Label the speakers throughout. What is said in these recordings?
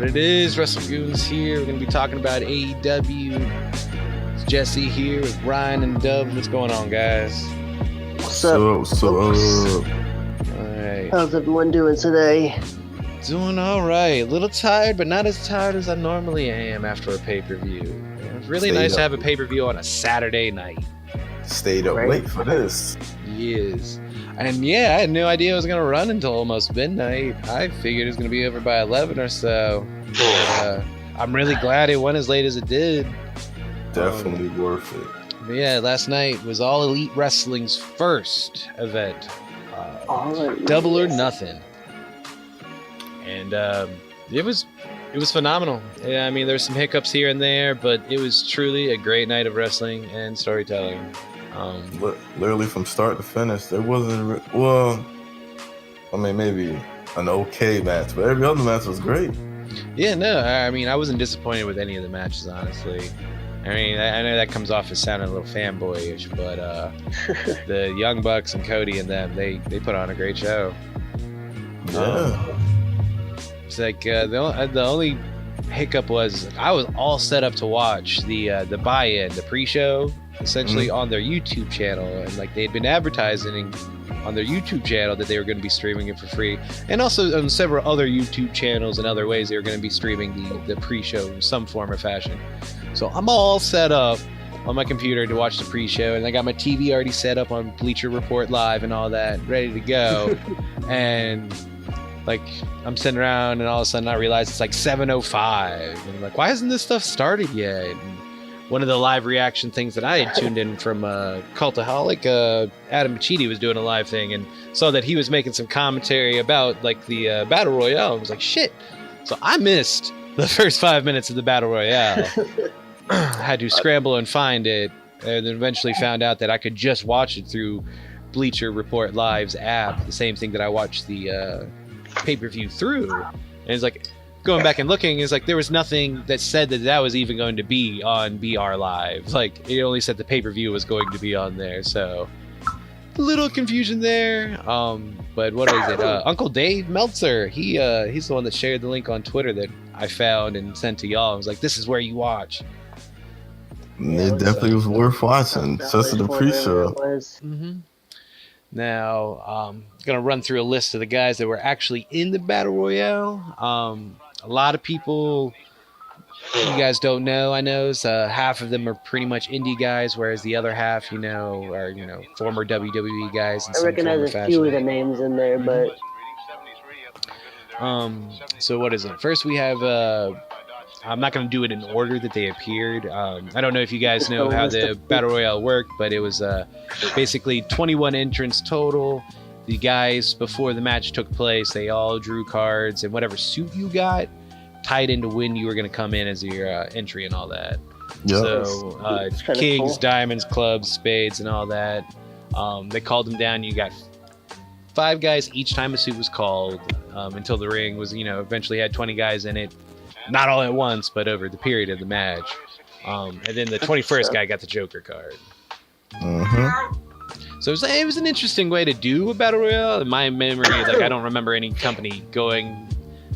Speaker 1: it is. WrestleGoons here. We're going to be talking about AEW. It's Jesse here with Ryan and Dub. What's going on, guys?
Speaker 2: What's up?
Speaker 1: All right.
Speaker 2: How's everyone doing today?
Speaker 1: Doing all right. A little tired, but not as tired as I normally am after a pay-per-view. It's really nice to have a pay-per-view on a Saturday night.
Speaker 3: Stayed up late for this.
Speaker 1: Yes. And yeah, I had no idea it was going to run until almost midnight. I figured it was going to be over by 11 or so. But, I'm really glad it went as late as it did.
Speaker 3: Definitely worth it.
Speaker 1: But yeah, last night was All Elite Wrestling's first event. Double or Nothing. And it was phenomenal. Yeah, I mean, there's some hiccups here and there, but it was truly a great night of wrestling and storytelling.
Speaker 3: Literally from start to finish, there wasn't maybe an okay match, but every other match was great.
Speaker 1: Yeah, no, I mean, I wasn't disappointed with any of the matches, honestly. I mean, I know that comes off as sounding a little fanboyish, but the Young Bucks and Cody and them, they put on a great show.
Speaker 3: Yeah.
Speaker 1: It's like the only hiccup was I was all set up to watch the buy-in, the pre-show, essentially on their YouTube channel, and like they'd been advertising on their YouTube channel that they were going to be streaming it for free, and also on several other YouTube channels and other ways they were going to be streaming the pre-show in some form or fashion. So I'm all set up on my computer to watch the pre-show, and I got my TV already set up on Bleacher Report Live and all that, ready to go. And like I'm sitting around, and all of a sudden I realize it's like 7:05, and I'm like, why hasn't this stuff started yet? And one of the live reaction things that I had tuned in from Cultaholic, Adam Machidi was doing a live thing, and saw that he was making some commentary about like the Battle Royale. I was like, shit. So I missed the first 5 minutes of the Battle Royale. I had to scramble and find it, and then eventually found out that I could just watch it through Bleacher Report Live's app, the same thing that I watched the pay-per-view through. And it's like, going back and looking, is like there was nothing that said that was even going to be on BR Live. Like it only said the pay-per-view was going to be on there, so a little confusion there. But what is it? Uncle Dave Meltzer, he's the one that shared the link on Twitter that I found and sent to y'all. I was like, this is where you watch.
Speaker 3: It definitely was worth watching, just the pre-show.
Speaker 1: Now, gonna run through a list of the guys that were actually in the Battle Royale. A lot of people you guys don't know, I know, half of them are pretty much indie guys, whereas the other half, are former WWE guys.
Speaker 2: I recognize a few of the names in there, but
Speaker 1: so what is it? First we have I'm not going to do it in order that they appeared. I don't know if you guys know how the Battle Royale worked, but it was basically 21 entrants total. The guys, before the match took place, they all drew cards, and whatever suit you got tied into when you were going to come in as your entry and all that. Yep. So kings, cool. Diamonds, clubs, spades, and all that. They called them down. You got 5 guys each time a suit was called, until the ring was, eventually had 20 guys in it. Not all at once, but over the period of the match. And then the 21st guy got the Joker card. So it was an interesting way to do a Battle Royale. In my memory, I don't remember any company going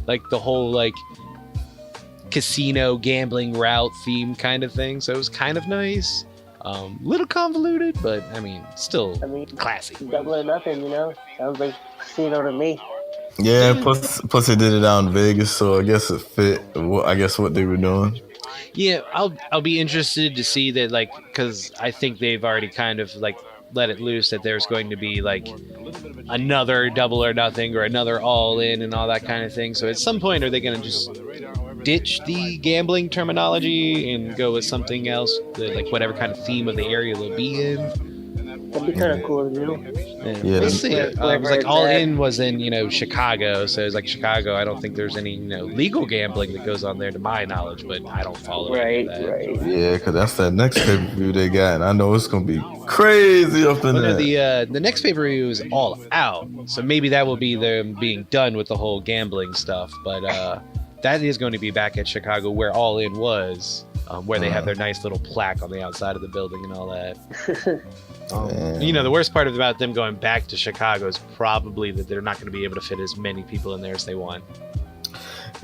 Speaker 1: the whole casino gambling route theme kind of thing. So it was kind of nice. Little convoluted, but still classy.
Speaker 2: Double or Nothing, sounds like casino to me.
Speaker 3: Yeah, plus they did it out in Vegas, so I guess it fit. What they were doing.
Speaker 1: Yeah, I'll be interested to see that, because I think they've already kind of let it loose that there's going to be another Double or Nothing or another All In and all that kind of thing. So at some point, are they going to just ditch the gambling terminology and go with something else, whatever kind of theme of the area they'll be in?
Speaker 2: That'd be kind of cool to do.
Speaker 1: Yeah, we'll see. It was All In was in Chicago, so it's Chicago. I don't think there's any legal gambling that goes on there to my knowledge, but I don't follow
Speaker 2: right.
Speaker 3: Yeah, because that's that next pay-per-view they got, and I know it's gonna be crazy up in there.
Speaker 1: The next pay-per-view is All Out, so maybe that will be them being done with the whole gambling stuff. But that is going to be back at Chicago, where All In was. Where they have their nice little plaque on the outside of the building and all that. The worst part about them going back to Chicago is probably that they're not going to be able to fit as many people in there as they want.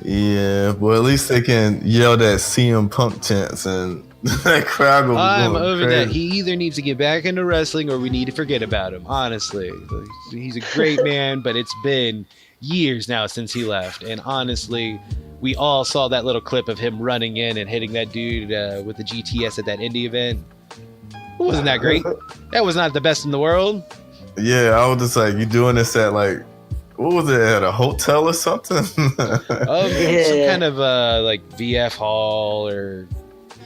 Speaker 3: Yeah, well, at least they can yell that CM Punk chants and that crowd will be
Speaker 1: I'm
Speaker 3: going
Speaker 1: over
Speaker 3: crazy.
Speaker 1: that. He either needs to get back into wrestling or we need to forget about him. Honestly, he's a great man, but it's been years now since he left. And honestly, we all saw that little clip of him running in and hitting that dude with the GTS at that indie event. Wasn't that great? That was not the best in the world.
Speaker 3: Yeah, I was just like, you doing this at like, what was it, at a hotel or something?
Speaker 1: Some kind of like VF Hall or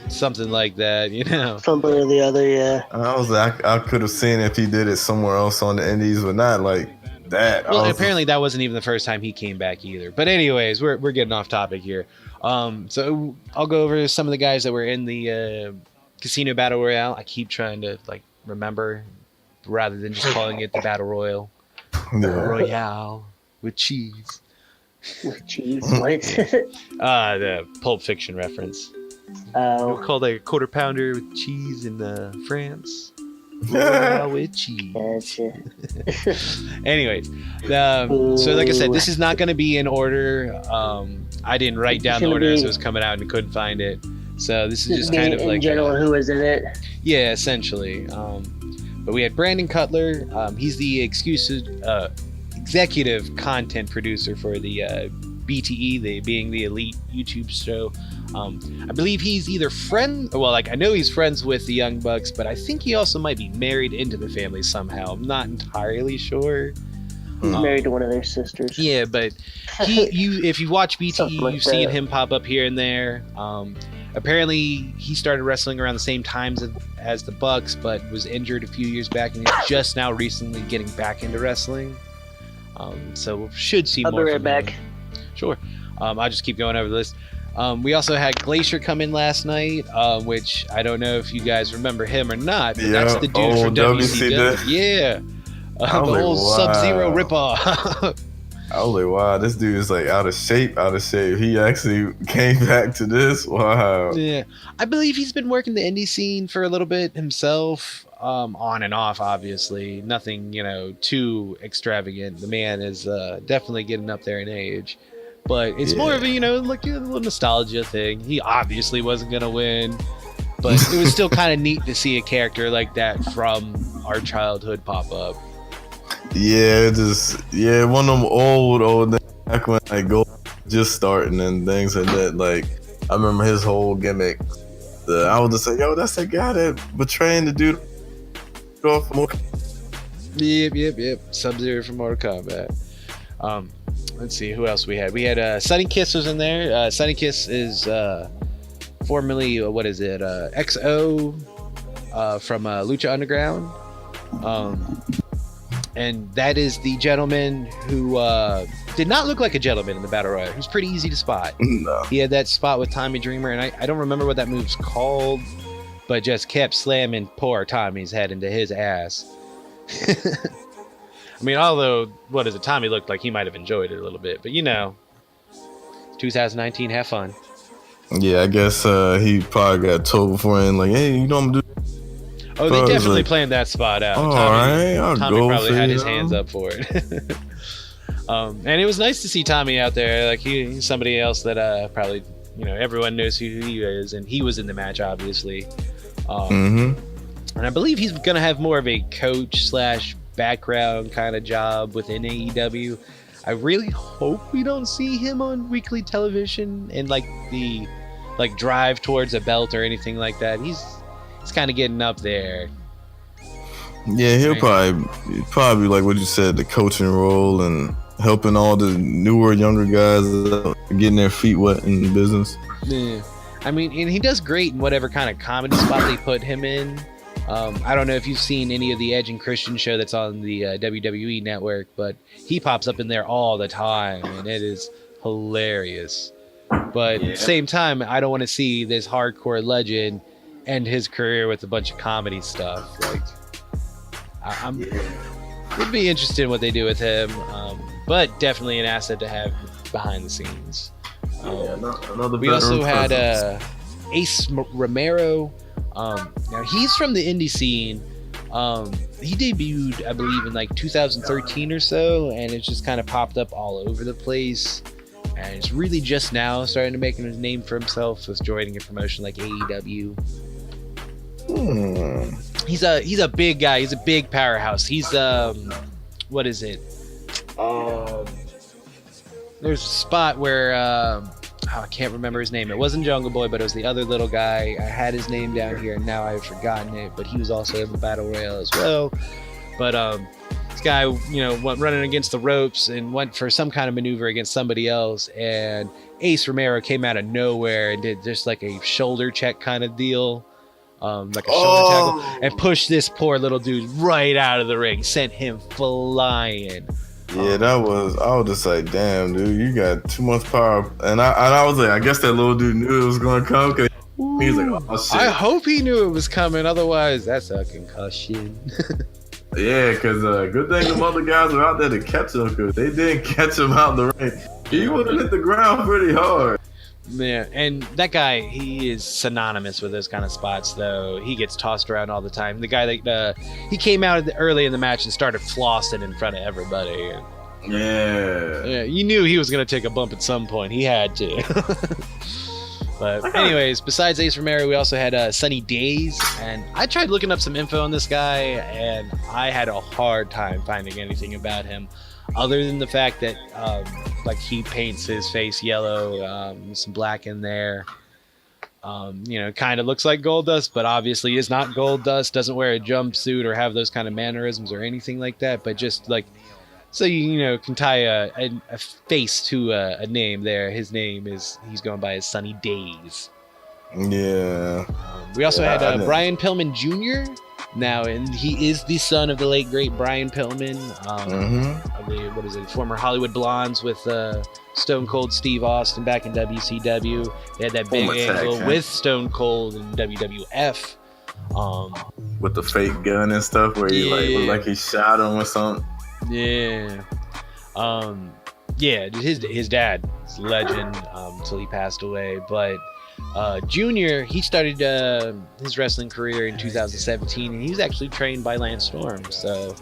Speaker 1: something like that, you know.
Speaker 2: Something or the other, yeah.
Speaker 3: I was like, I could have seen if he did it somewhere else on the indies, but not like that.
Speaker 1: Well, apparently that wasn't even the first time he came back either. But anyways, we're getting off topic here. So I'll go over some of the guys that were in the Casino Battle Royale. I keep trying to like remember rather than just calling it the Battle Royal.
Speaker 3: Yeah.
Speaker 1: Royale with cheese.
Speaker 2: With cheese, what?
Speaker 1: The Pulp Fiction reference.
Speaker 2: Oh,
Speaker 1: Called a quarter pounder with cheese in France. Royale with cheese.
Speaker 2: gotcha.
Speaker 1: Anyways, so like I said, this is not going to be in order. I didn't write down the order as it was coming out and couldn't find it. So this is just kind of
Speaker 2: in
Speaker 1: like
Speaker 2: general who is in it.
Speaker 1: yeah, essentially. But we had Brandon Cutler. He's the executive content producer for the BTE, being the elite YouTube show. I believe he's either I know he's friends with the Young Bucks, but I think he also might be married into the family somehow. I'm not entirely sure.
Speaker 2: He's married to one of their sisters.
Speaker 1: Yeah, but if you watch BTE,
Speaker 2: Like
Speaker 1: you've seen
Speaker 2: that.
Speaker 1: him pop up here and there. Apparently, he started wrestling around the same times as the Bucks, but was injured a few years back, and is just now recently getting back into wrestling. So we should see
Speaker 2: I'll
Speaker 1: more
Speaker 2: be right
Speaker 1: from
Speaker 2: back.
Speaker 1: him. Sure. I'll just keep going over the list. We also had Glacier come in last night, which I don't know if you guys remember him or not, but that's the dude from WCW. Yeah. The whole Sub-Zero ripoff.
Speaker 3: I was like, wow, this dude is like out of shape. He actually came back to this. Wow.
Speaker 1: Yeah. I believe he's been working the indie scene for a little bit himself, on and off, obviously. Nothing, too extravagant. The man is definitely getting up there in age. But it's more of a, like a little nostalgia thing. He obviously wasn't going to win, but it was still kind of neat to see a character like that from our childhood pop up.
Speaker 3: Yeah, one of them old days back when like Gold just starting and things like that. Like I remember his whole gimmick. I was just like, yo, that's the guy that betraying the dude off.
Speaker 1: Yep. Sub-Zero from Mortal Kombat. Let's see who else we had. We had Sunny Kiss was in there. Sunny Kiss is formerly XO from Lucha Underground. And that is the gentleman who did not look like a gentleman in the Battle Royale. He was pretty easy to spot.
Speaker 3: No.
Speaker 1: He had that spot with Tommy Dreamer, and I don't remember what that move's called, but just kept slamming poor Tommy's head into his ass. I mean, although, Tommy looked like he might have enjoyed it a little bit, but 2019, have fun.
Speaker 3: Yeah, I guess he probably got told beforehand, like, hey, I'm gonna do.
Speaker 1: Oh, they definitely planned that spot out.
Speaker 3: Tommy
Speaker 1: probably had his hands up for it. And it was nice to see Tommy out there. Like he's somebody else that probably everyone knows who he is, and he was in the match, obviously. And I believe he's gonna have more of a coach / background kind of job within AEW. I really hope we don't see him on weekly television and the drive towards a belt or anything like that. He's kind of getting up there.
Speaker 3: Yeah, he'll probably like what you said, the coaching role and helping all the newer, younger guys getting their feet wet in the business.
Speaker 1: Yeah, I mean, and he does great in whatever kind of comedy spot they put him in. I don't know if you've seen any of the Edge and Christian show that's on the WWE network, but he pops up in there all the time, and it is hilarious. But at the same time, I don't want to see this hardcore legend end his career with a bunch of comedy stuff. Would be interested in what they do with him, but definitely an asset to have behind the scenes. We also had Ace Romero. Now he's from the indie scene. He debuted, I believe, in 2013 or so, and it's just kind of popped up all over the place. and is really just now starting to make his name for himself with joining a promotion like AEW. He's a big guy. He's a big powerhouse. He's what is it? There's a spot where I can't remember his name. It wasn't Jungle Boy, but it was the other little guy. I had his name down here, and now I've forgotten it. But he was also in the Battle Royale as well. But this guy, went running against the ropes and went for some kind of maneuver against somebody else, and Ace Romero came out of nowhere and did just like a shoulder check kind of deal, like a shoulder tackle, and pushed this poor little dude right out of the ring, sent him flying.
Speaker 3: Yeah, I was just like, damn, dude, you got too much power. And I was like, I guess that little dude knew it was going to come, because he was like, oh, shit.
Speaker 1: I hope he knew it was coming, otherwise that's a concussion.
Speaker 3: Yeah, because good thing the other guys were out there to catch him, because they didn't catch him out the ring. He would have hit the ground pretty hard.
Speaker 1: Yeah, and that guy, he is synonymous with those kind of spots, though. He gets tossed around all the time. The guy that he came out early in the match and started flossing in front of everybody.
Speaker 3: Yeah,
Speaker 1: you knew he was going to take a bump at some point. He had to. But anyways, besides Ace Romero, we also had Sunny Days, and I tried looking up some info on this guy, and I had a hard time finding anything about him, other than the fact that he paints his face yellow, some black in there. Kind of looks like Goldust, but obviously is not Goldust. Doesn't wear a jumpsuit or have those kind of mannerisms or anything like that. But just so you can tie a face to a name there. His name he's going by as Sunny Days.
Speaker 3: Yeah.
Speaker 1: We also had Brian Pillman Jr. now, and he is the son of the late great Brian Pillman, of the former Hollywood Blondes with Stone Cold Steve Austin back in WCW. They had that big angle with Stone Cold in WWF.
Speaker 3: With the fake gun and stuff, where he looked like he shot him or something.
Speaker 1: Yeah. His dad is a legend until he passed away. But Junior, he started his wrestling career in 2017, and he's actually trained by Lance Storm. So,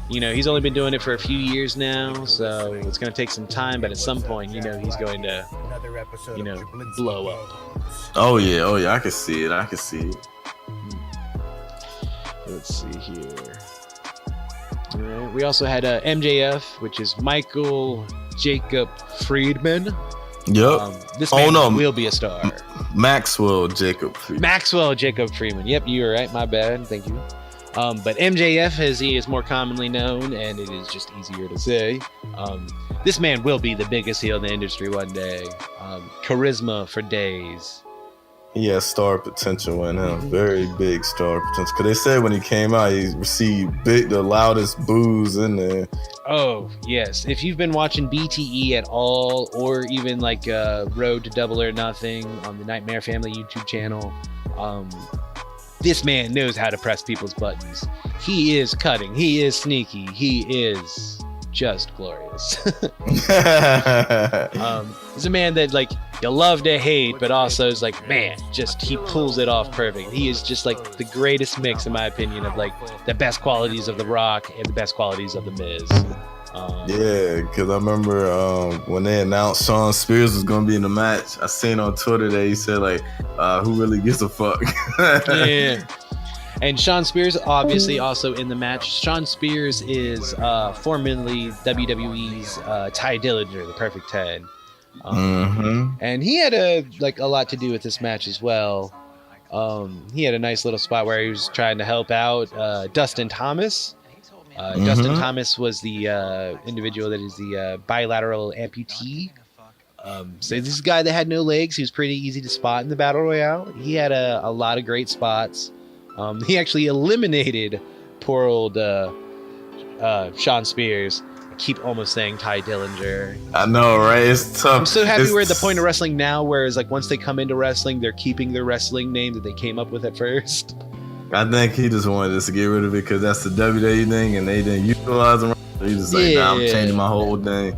Speaker 1: he's only been doing it for a few years now, so it's going to take some time, but at some point, he's going to, blow up.
Speaker 3: Oh yeah, I can see it.
Speaker 1: Let's see here. All right. We also had MJF, which is Michael Jacob Friedman.
Speaker 3: Yep.
Speaker 1: This man will be a star.
Speaker 3: Maxwell Jacob
Speaker 1: Friedman. Yep, you were right. My bad. Thank you. But MJF, as he is more commonly known, and it is just easier to say, this man will be the biggest heel in the industry one day. Charisma for days.
Speaker 3: He has star potential in him, very big star potential. Because they said when he came out, he received the loudest boos in there.
Speaker 1: Oh, yes. If you've been watching BTE at all, or even Road to Double or Nothing on the Nightmare Family YouTube channel, this man knows how to press people's buttons. He is cutting. He is sneaky. He is just glorious. He's a man that you love to hate, but also is he pulls it off perfect. He is just the greatest mix, in my opinion, of the best qualities of The Rock and the best qualities of The Miz.
Speaker 3: Yeah, because I remember when they announced Shawn Spears was going to be in the match, I seen on Twitter that he said who really gives a fuck?
Speaker 1: Yeah. And Shawn Spears, obviously, also in the match. Shawn Spears is formerly WWE's Ty Dillinger, the Perfect 10. And he had a lot to do with this match as well. He had a nice little spot where he was trying to help out Dustin Thomas. Dustin Thomas was the individual that is the bilateral amputee. So this is a guy that had no legs. He was pretty easy to spot in the Battle Royale. He had a lot of great spots. He actually eliminated poor old Shawn Spears. I keep almost saying Ty Dillinger.
Speaker 3: I know, right? It's tough.
Speaker 1: I'm so happy we're at the point of wrestling now, whereas once they come into wrestling, they're keeping their wrestling name that they came up with at first.
Speaker 3: I think he just wanted us to get rid of it because that's the WWE thing, and they didn't utilize him. He just I'm changing my whole thing.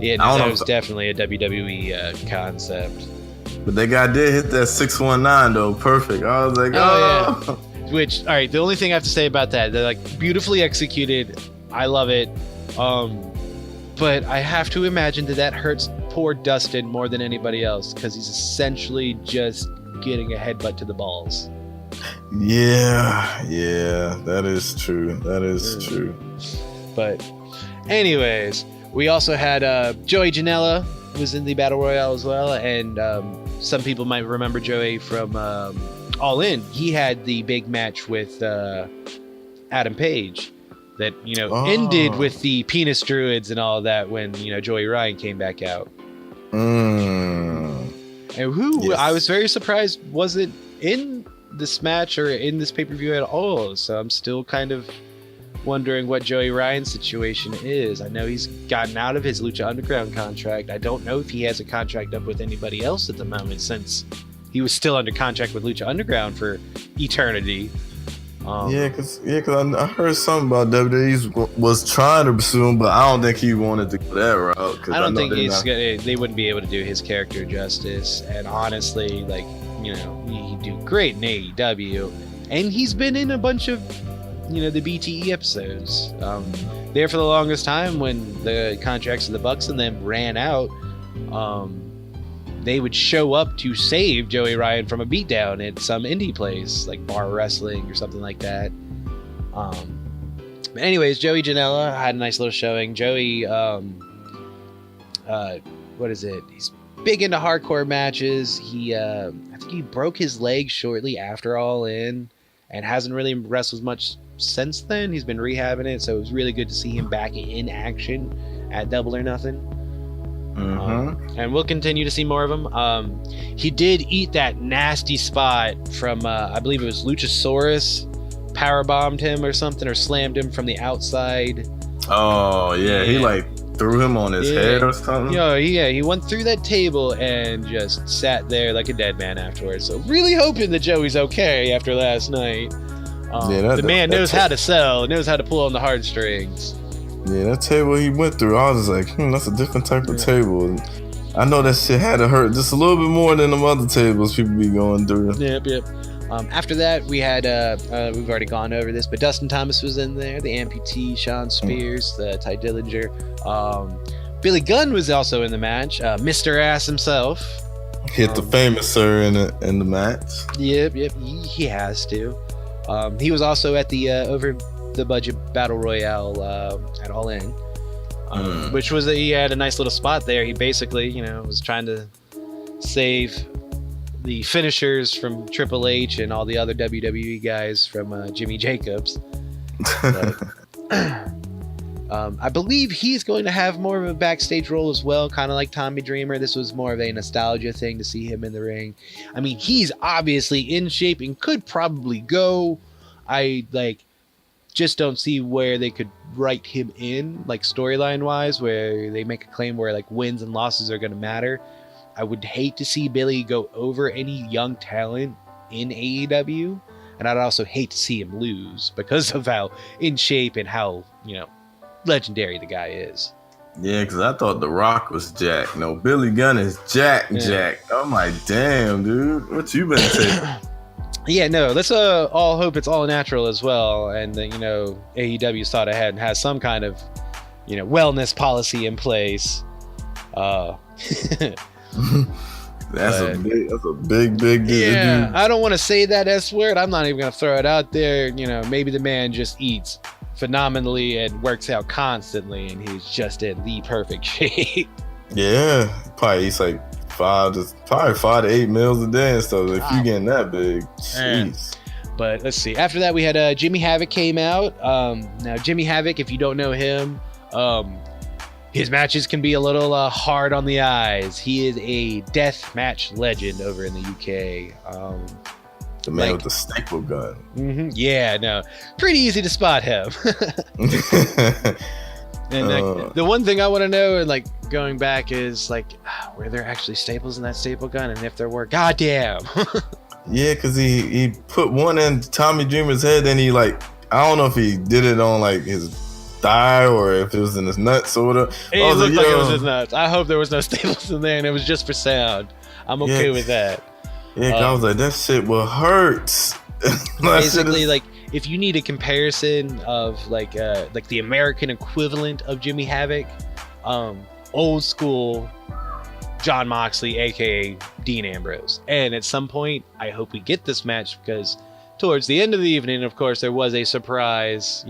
Speaker 1: Yeah, no, that was definitely a WWE concept.
Speaker 3: But that guy did hit that 619 though, perfect. I was like, oh.
Speaker 1: Yeah. Which, all right, the only thing I have to say about that, they're beautifully executed. I love it. But But I have to imagine that hurts poor Dustin more than anybody else because he's essentially just getting a headbutt to the balls.
Speaker 3: Yeah, that is true. True.
Speaker 1: But anyways, we also had Joey Janela was in the Battle Royale as well, and some people might remember Joey from All In. He had the big match with Adam Page that, ended with the penis druids and all that when, Joey Ryan came back out. And
Speaker 3: Yes.
Speaker 1: I was very surprised wasn't in this match or in this pay-per-view at all. So I'm still kind of wondering what Joey Ryan's situation is. I know he's gotten out of his Lucha Underground contract. I don't know if he has a contract up with anybody else at the moment, since he was still under contract with Lucha Underground for eternity.
Speaker 3: Because I heard something about WWE was trying to pursue him, but I don't think he wanted to go that route.
Speaker 1: I don't think they wouldn't be able to do his character justice. And honestly, he'd do great in AEW, and he's been in a bunch of the BTE episodes. There for the longest time when the contracts of the Bucks and them ran out, they would show up to save Joey Ryan from a beatdown at some indie place like Bar Wrestling or something like that. But anyways, Joey Janela had a nice little showing. Joey, what is it? He's big into hardcore matches. I think he broke his leg shortly after All In and hasn't really wrestled much since then. He's been rehabbing it, so it was really good to see him back in action at Double or Nothing. And we'll continue to see more of him. He did eat that nasty spot from I believe it was Luchasaurus powerbombed him or something, or slammed him from the outside.
Speaker 3: Oh yeah, he threw him on his head or something.
Speaker 1: He went through that table and just sat there like a dead man afterwards. So really hoping that Joey's okay after last night. The man knows how to sell, knows how to pull on the heartstrings.
Speaker 3: Yeah, that table he went through, I was like, that's a different type of table. And I know that shit had to hurt just a little bit more than the other tables people be going through.
Speaker 1: Yep. After that, we had, we've already gone over this, but Dustin Thomas was in there, the amputee, Sean Spears, the Ty Dillinger. Billy Gunn was also in the match, Mr. Ass himself.
Speaker 3: Hit the famous sir in the match.
Speaker 1: Yep, he has to. He was also at the over the budget Battle Royale at All In, which was he had a nice little spot there. He basically, was trying to save the finishers from Triple H and all the other WWE guys from Jimmy Jacobs. I believe he's going to have more of a backstage role as well, kind of like Tommy Dreamer. This was more of a nostalgia thing to see him in the ring. I mean, he's obviously in shape and could probably go. I just don't see where they could write him in, storyline wise, where they make a claim where wins and losses are going to matter. I would hate to see Billy go over any young talent in AEW, and I'd also hate to see him lose because of how in shape and how legendary the guy is.
Speaker 3: Yeah, because I thought The Rock was jacked. No, Billy Gunn is jacked. I'm like, damn, dude, what you been taking?
Speaker 1: Yeah, no, let's all hope it's all natural as well, and AEW's thought ahead and has some kind of wellness policy in place.
Speaker 3: That's a big deal.
Speaker 1: Yeah, I don't want to say that S word. I'm not even gonna throw it out there. Maybe the man just eats phenomenally and works out constantly, and he's just in the perfect shape.
Speaker 3: Yeah, probably eats 5 to 8 meals a day and stuff. If you getting that big, jeez.
Speaker 1: But let's see. After that, we had Jimmy Havoc came out. Now, Jimmy Havoc, if you don't know him, his matches can be a little hard on the eyes. He is a death match legend over in the UK.
Speaker 3: The man with the staple gun.
Speaker 1: Mm-hmm, yeah, no, pretty easy to spot him. And the one thing I want to know, and going back, is were there actually staples in that staple gun? And if there were, goddamn.
Speaker 3: Yeah, because he put one in Tommy Dreamer's head, and I don't know if he did it on his thigh or if it was in his nuts or whatever.
Speaker 1: It looked like it was his nuts. I hope there was no staples in there and it was just for sound. I'm okay with that.
Speaker 3: Yeah, 'cause I was like, that shit will hurt.
Speaker 1: Basically, if you need a comparison of the American equivalent of Jimmy Havoc, old school Jon Moxley, aka Dean Ambrose. And at some point, I hope we get this match, because towards the end of the evening, of course, there was a surprise,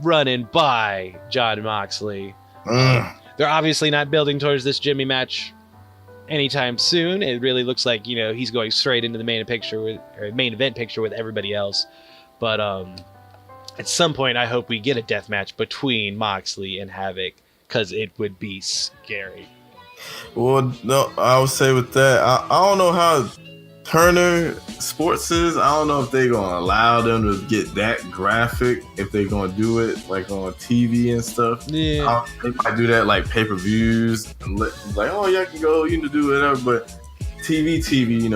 Speaker 1: run-in by Jon Moxley. They're obviously not building towards this Jimmy match anytime soon. It really looks like, he's going straight into the main event picture with everybody else. But at some point, I hope we get a death match between Moxley and Havoc, because it would be scary.
Speaker 3: Well, no, I would say with that, I don't know how Turner Sports is. I don't know if they're going to allow them to get that graphic, if they're going to do it like on TV and stuff.
Speaker 1: Yeah.
Speaker 3: They might do that like pay-per-views and like, oh, y'all can go, do whatever. But TV,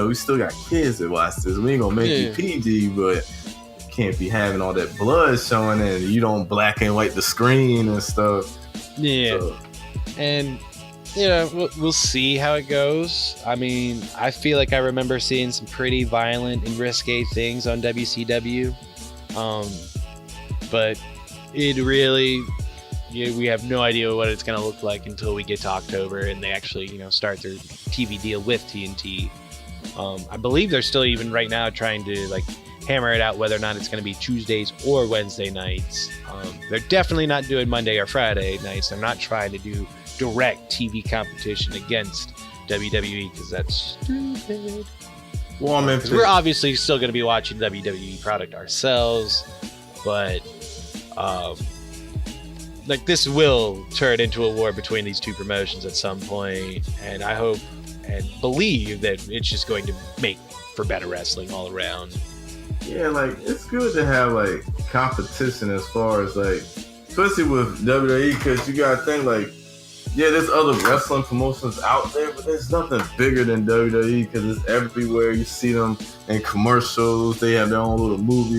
Speaker 3: we still got kids that watch this. We ain't going to make it PG, but can't be having all that blood showing and you don't black and white the screen and stuff.
Speaker 1: Yeah. So. And we'll see how it goes. I mean, I feel like I remember seeing some pretty violent and risque things on WCW. But it really, we have no idea what it's going to look like until we get to October and they actually, start their TV deal with TNT. I believe they're still even right now trying to hammer it out whether or not it's going to be Tuesdays or Wednesday nights. They're definitely not doing Monday or Friday nights. They're not trying to do direct TV competition against WWE, because that's stupid. Well, we're obviously still going to be watching WWE product ourselves, but this will turn into a war between these two promotions at some point, and I hope and believe that it's just going to make for better wrestling all around.
Speaker 3: Yeah, it's good to have competition as far as especially with WWE, because you gotta think there's other wrestling promotions out there, but there's nothing bigger than WWE, because it's everywhere. You see them in commercials. They have their own little movie.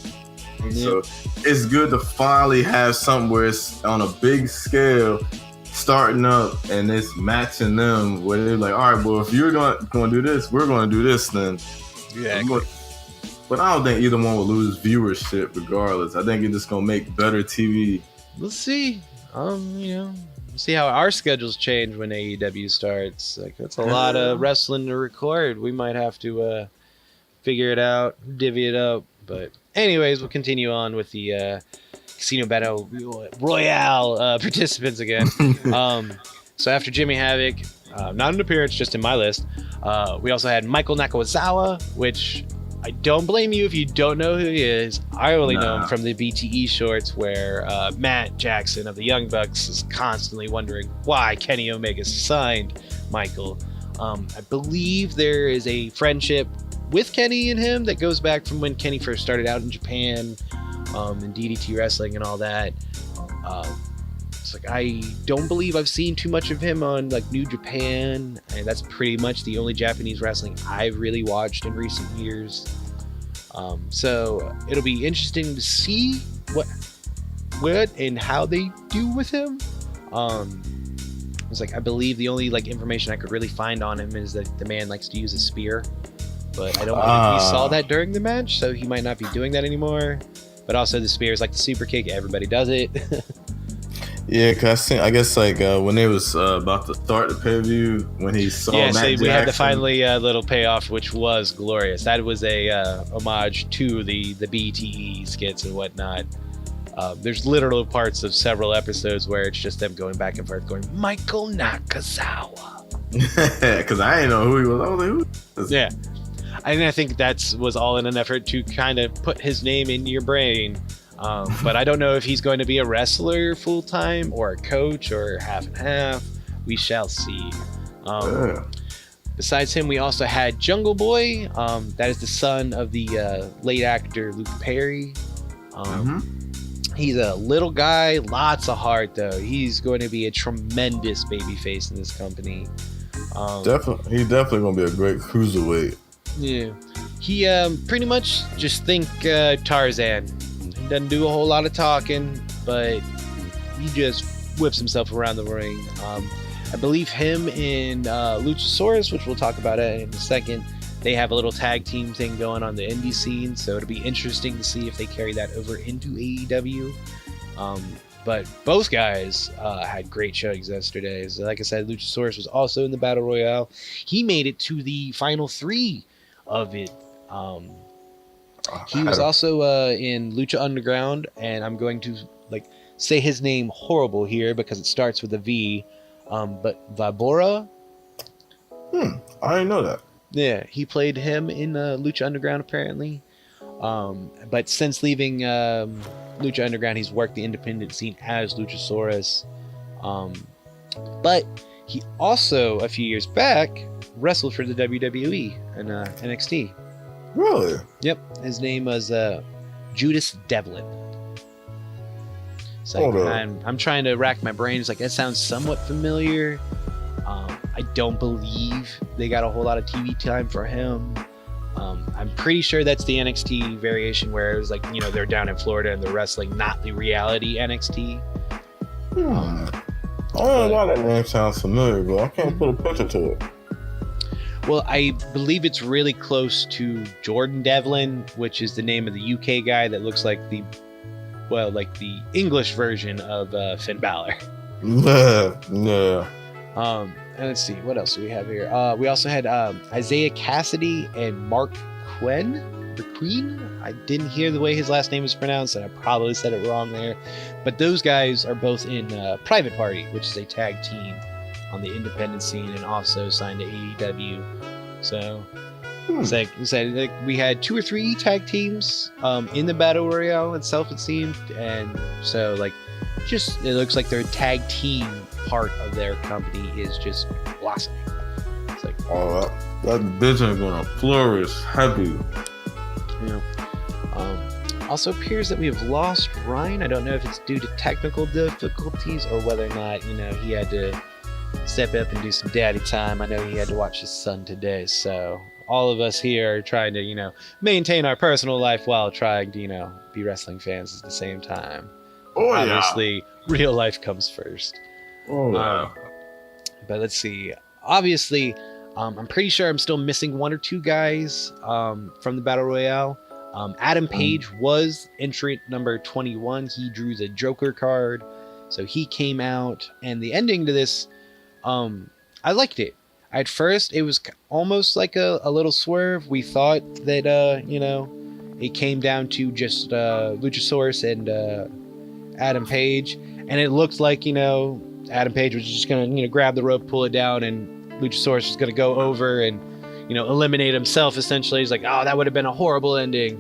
Speaker 3: So it's good to finally have something where it's on a big scale starting up and it's matching them, where they're like, all right, well, if you're going to do this, we're going to do this then. Yeah. But I don't think either one will lose viewership regardless. I think it's just going to make better TV.
Speaker 1: We'll see. See how our schedules change when AEW starts. That's a lot of wrestling to record. We might have to figure it out, divvy it up. But anyways, we'll continue on with the Casino Battle Royale participants again. So after Jimmy Havoc, not an appearance, just in my list, we also had Michael Nakazawa, which I don't blame you if you don't know who he is. I only know him from the BTE shorts, where Matt Jackson of the Young Bucks is constantly wondering why Kenny Omega signed Michael. I believe there is a friendship with Kenny and him that goes back from when Kenny first started out in Japan, and DDT wrestling and all that. I don't believe I've seen too much of him on New Japan, and that's pretty much the only Japanese wrestling I've really watched in recent years. So it'll be interesting to see what and how they do with him. I believe the only information I could really find on him is that the man likes to use a spear, but I don't know if we saw that during the match, so he might not be doing that anymore. But also the spear is like the super kick; everybody does it.
Speaker 3: Yeah, cause I guess when they was about to start the pay-per-view, when he saw Matt Jackson,
Speaker 1: we had the finally little payoff, which was glorious. That was a homage to the BTE skits and whatnot. There's literal parts of several episodes where it's just them going back and forth, going Michael Nakazawa.
Speaker 3: Because I didn't know who he was. I was like, who?
Speaker 1: Yeah, and I think that was all in an effort to kind of put his name in your brain. But I don't know if he's going to be a wrestler full time or a coach or half and half. We shall see. Besides him, we also had Jungle Boy. That is the son of the late actor Luke Perry. He's a little guy, lots of heart though. He's going to be a tremendous babyface in this company.
Speaker 3: He's definitely going to be a great cruiserweight.
Speaker 1: Yeah, he pretty much just think Tarzan. Doesn't do a whole lot of talking, but he just whips himself around the ring. I believe him and Luchasaurus, which we'll talk about in a second, they have a little tag team thing going on the indie scene, so it'll be interesting to see if they carry that over into AEW. But both guys had great showings yesterday. So like I said, Luchasaurus was also in the Battle Royale. He made it to the final 3 of it. He was also in Lucha Underground, and I'm going to say his name horrible here because it starts with a V. But Vibora.
Speaker 3: I didn't know that.
Speaker 1: Yeah, he played him in Lucha Underground apparently. But since leaving Lucha Underground, he's worked the independent scene as Luchasaurus. But he also, a few years back, wrestled for the WWE and NXT.
Speaker 3: Really?
Speaker 1: Yep. His name was Judas Devlin. So I'm trying to rack my brain. It's like, that sounds somewhat familiar. I don't believe they got a whole lot of TV time for him. I'm pretty sure that's the NXT variation where it was like, they're down in Florida and they're wrestling, not the reality NXT.
Speaker 3: I don't know why that name sounds familiar, but I can't put a picture to it.
Speaker 1: Well, I believe it's really close to Jordan Devlin, which is the name of the UK guy that looks like the English version of Finn Balor.
Speaker 3: Yeah.
Speaker 1: And let's see, what else do we have here? We also had Isaiah Cassidy and Mark Quinn. I didn't hear the way his last name was pronounced, and I probably said it wrong there. But those guys are both in Private Party, which is a tag team on the independent scene and also signed to AEW. So we had 2 or 3 tag teams in the Battle Royale itself, it seemed. And so it looks like their tag team part of their company is just blossoming. It's like,
Speaker 3: that business is gonna flourish heavy.
Speaker 1: Also appears that we have lost Ryan. I don't know if it's due to technical difficulties or whether or not he had to step up and do some daddy time. I know he had to watch his son today, so all of us here are trying to maintain our personal life while trying to be wrestling fans at the same time. Obviously, real life comes first. But let's see. Obviously, I'm pretty sure I'm still missing 1 or 2 guys from the Battle Royale. Adam Page was entrant number 21. He drew the Joker card, so he came out. And the ending to this, I liked it. At first, it was almost like a little swerve. We thought that it came down to just Luchasaurus and Adam Page, and it looked like Adam Page was just gonna grab the rope, pull it down, and Luchasaurus was gonna go over and eliminate himself. Essentially, he's like, "Oh, that would have been a horrible ending,"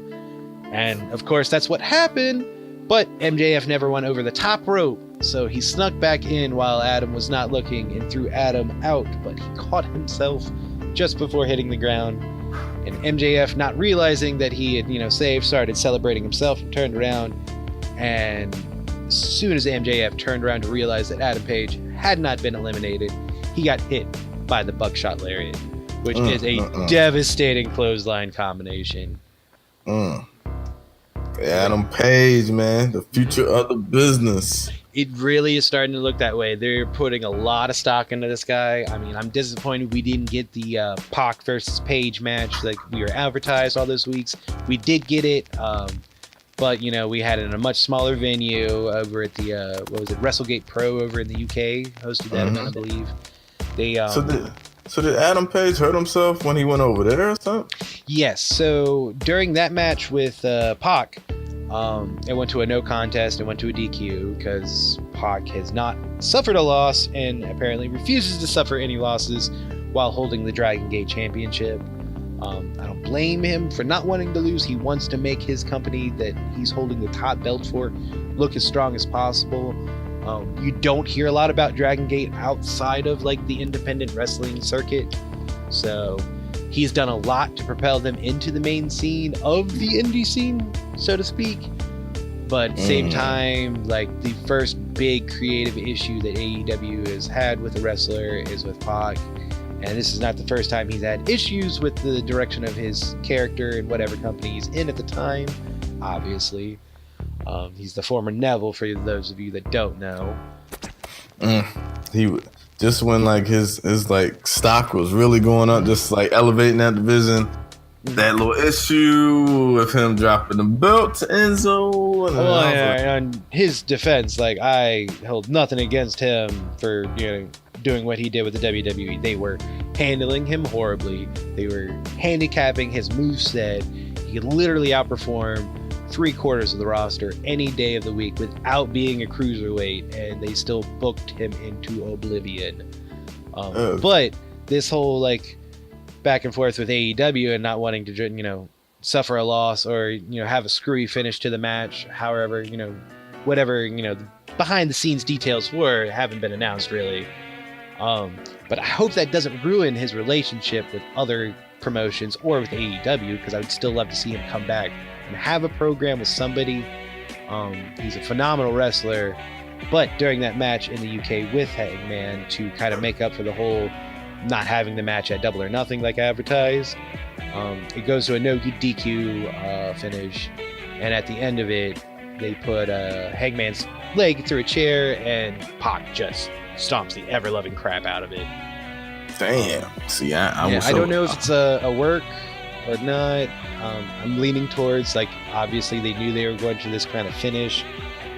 Speaker 1: and of course that's what happened. But MJF never went over the top rope, so he snuck back in while Adam was not looking and threw Adam out. But he caught himself just before hitting the ground, and MJF, not realizing that he had saved, started celebrating himself and turned around. And as soon as MJF turned around to realize that Adam Page had not been eliminated, he got hit by the buckshot lariat, which is a devastating clothesline combination.
Speaker 3: Adam Page, man, the future of the business.
Speaker 1: It really is starting to look that way. They're putting a lot of stock into this guy. I mean, I'm disappointed we didn't get the Pac versus Page match like we were advertised all those weeks. We did get it, but we had it in a much smaller venue over at the WrestleGate Pro over in the UK, hosted that event, I believe. They
Speaker 3: So did Adam Page hurt himself when he went over there or something?
Speaker 1: Yes. So during that match with Pac, it went to a no contest. It went to a DQ because Pac has not suffered a loss and apparently refuses to suffer any losses while holding the Dragon Gate Championship. I don't blame him for not wanting to lose. He wants to make his company that he's holding the top belt for look as strong as possible. You don't hear a lot about Dragon Gate outside of the independent wrestling circuit, so he's done a lot to propel them into the main scene of the indie scene, so to speak. But at the same time, the first big creative issue that AEW has had with a wrestler is with Pac, and this is not the first time he's had issues with the direction of his character and whatever company he's in at the time, obviously. He's the former Neville, for those of you that don't know.
Speaker 3: He just when his stock was really going up, just elevating that division, that little issue with him dropping the belt to Enzo. And
Speaker 1: Well, on his defense, like, I held nothing against him for doing what he did with the WWE. They were handling him horribly. They were handicapping his moveset. He could literally outperform 3/4 of the roster any day of the week without being a cruiserweight, and they still booked him into oblivion. But this whole like back and forth with AEW and not wanting to suffer a loss or have a screwy finish to the match, however whatever the behind the scenes details haven't been announced really. But I hope that doesn't ruin his relationship with other promotions or with AEW, because I would still love to see him come back and have a program with somebody. He's a phenomenal wrestler, but during that match in the UK with Hangman, to kind of make up for the whole not having the match at Double or Nothing like advertised, it goes to a no DQ finish, and at the end of it they put Hangman's leg through a chair and Pac just stomps the ever-loving crap out of it.
Speaker 3: Damn. See,
Speaker 1: I don't know if it's a work or not. I'm leaning towards, like, obviously they knew they were going to this kind of finish,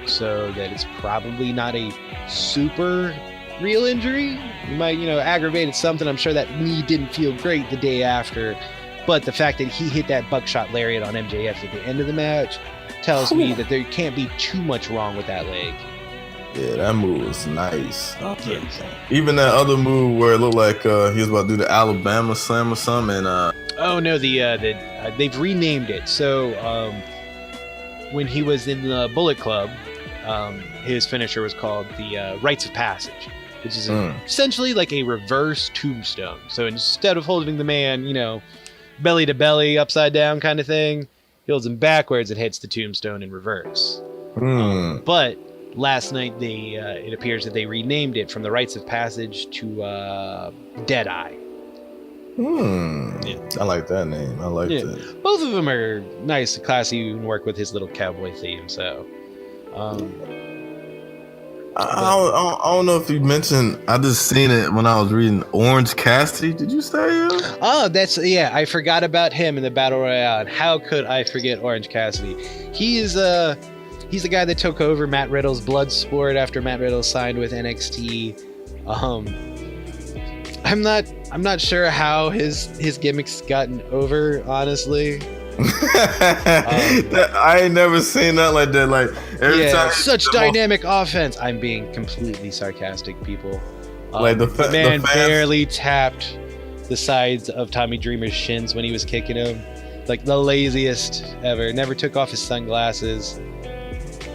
Speaker 1: so that it's probably not a super real injury. You might, aggravated something. I'm sure that knee didn't feel great the day after, but the fact that he hit that buckshot lariat on MJF at the end of the match tells me that there can't be too much wrong with that leg.
Speaker 3: Yeah, that move was nice.
Speaker 1: Yeah.
Speaker 3: Even that other move where it looked like he was about to do the Alabama Slam or something.
Speaker 1: Oh no, they've renamed it. So when he was in the Bullet Club, his finisher was called the Rites of Passage, which is essentially like a reverse tombstone. So instead of holding the man, belly to belly, upside down kind of thing, he holds him backwards and hits the tombstone in reverse. But last night it appears that they renamed it from the Rites of Passage to Deadeye.
Speaker 3: Yeah. I like that name. I like that.
Speaker 1: Both of them are nice, classy, and work with his little cowboy theme. So,
Speaker 3: I don't know if you mentioned. I just seen it when I was reading Orange Cassidy. Did you say him?
Speaker 1: Oh, I forgot about him in the Battle Royale. And how could I forget Orange Cassidy? He's the guy that took over Matt Riddle's Bloodsport after Matt Riddle signed with NXT. I'm not sure how his gimmick's gotten over, honestly.
Speaker 3: I ain't never seen that like that. Like every time,
Speaker 1: such dynamic offense. I'm being completely sarcastic, people.
Speaker 3: Like the
Speaker 1: man barely tapped the sides of Tommy Dreamer's shins when he was kicking him. Like the laziest ever. Never took off his sunglasses.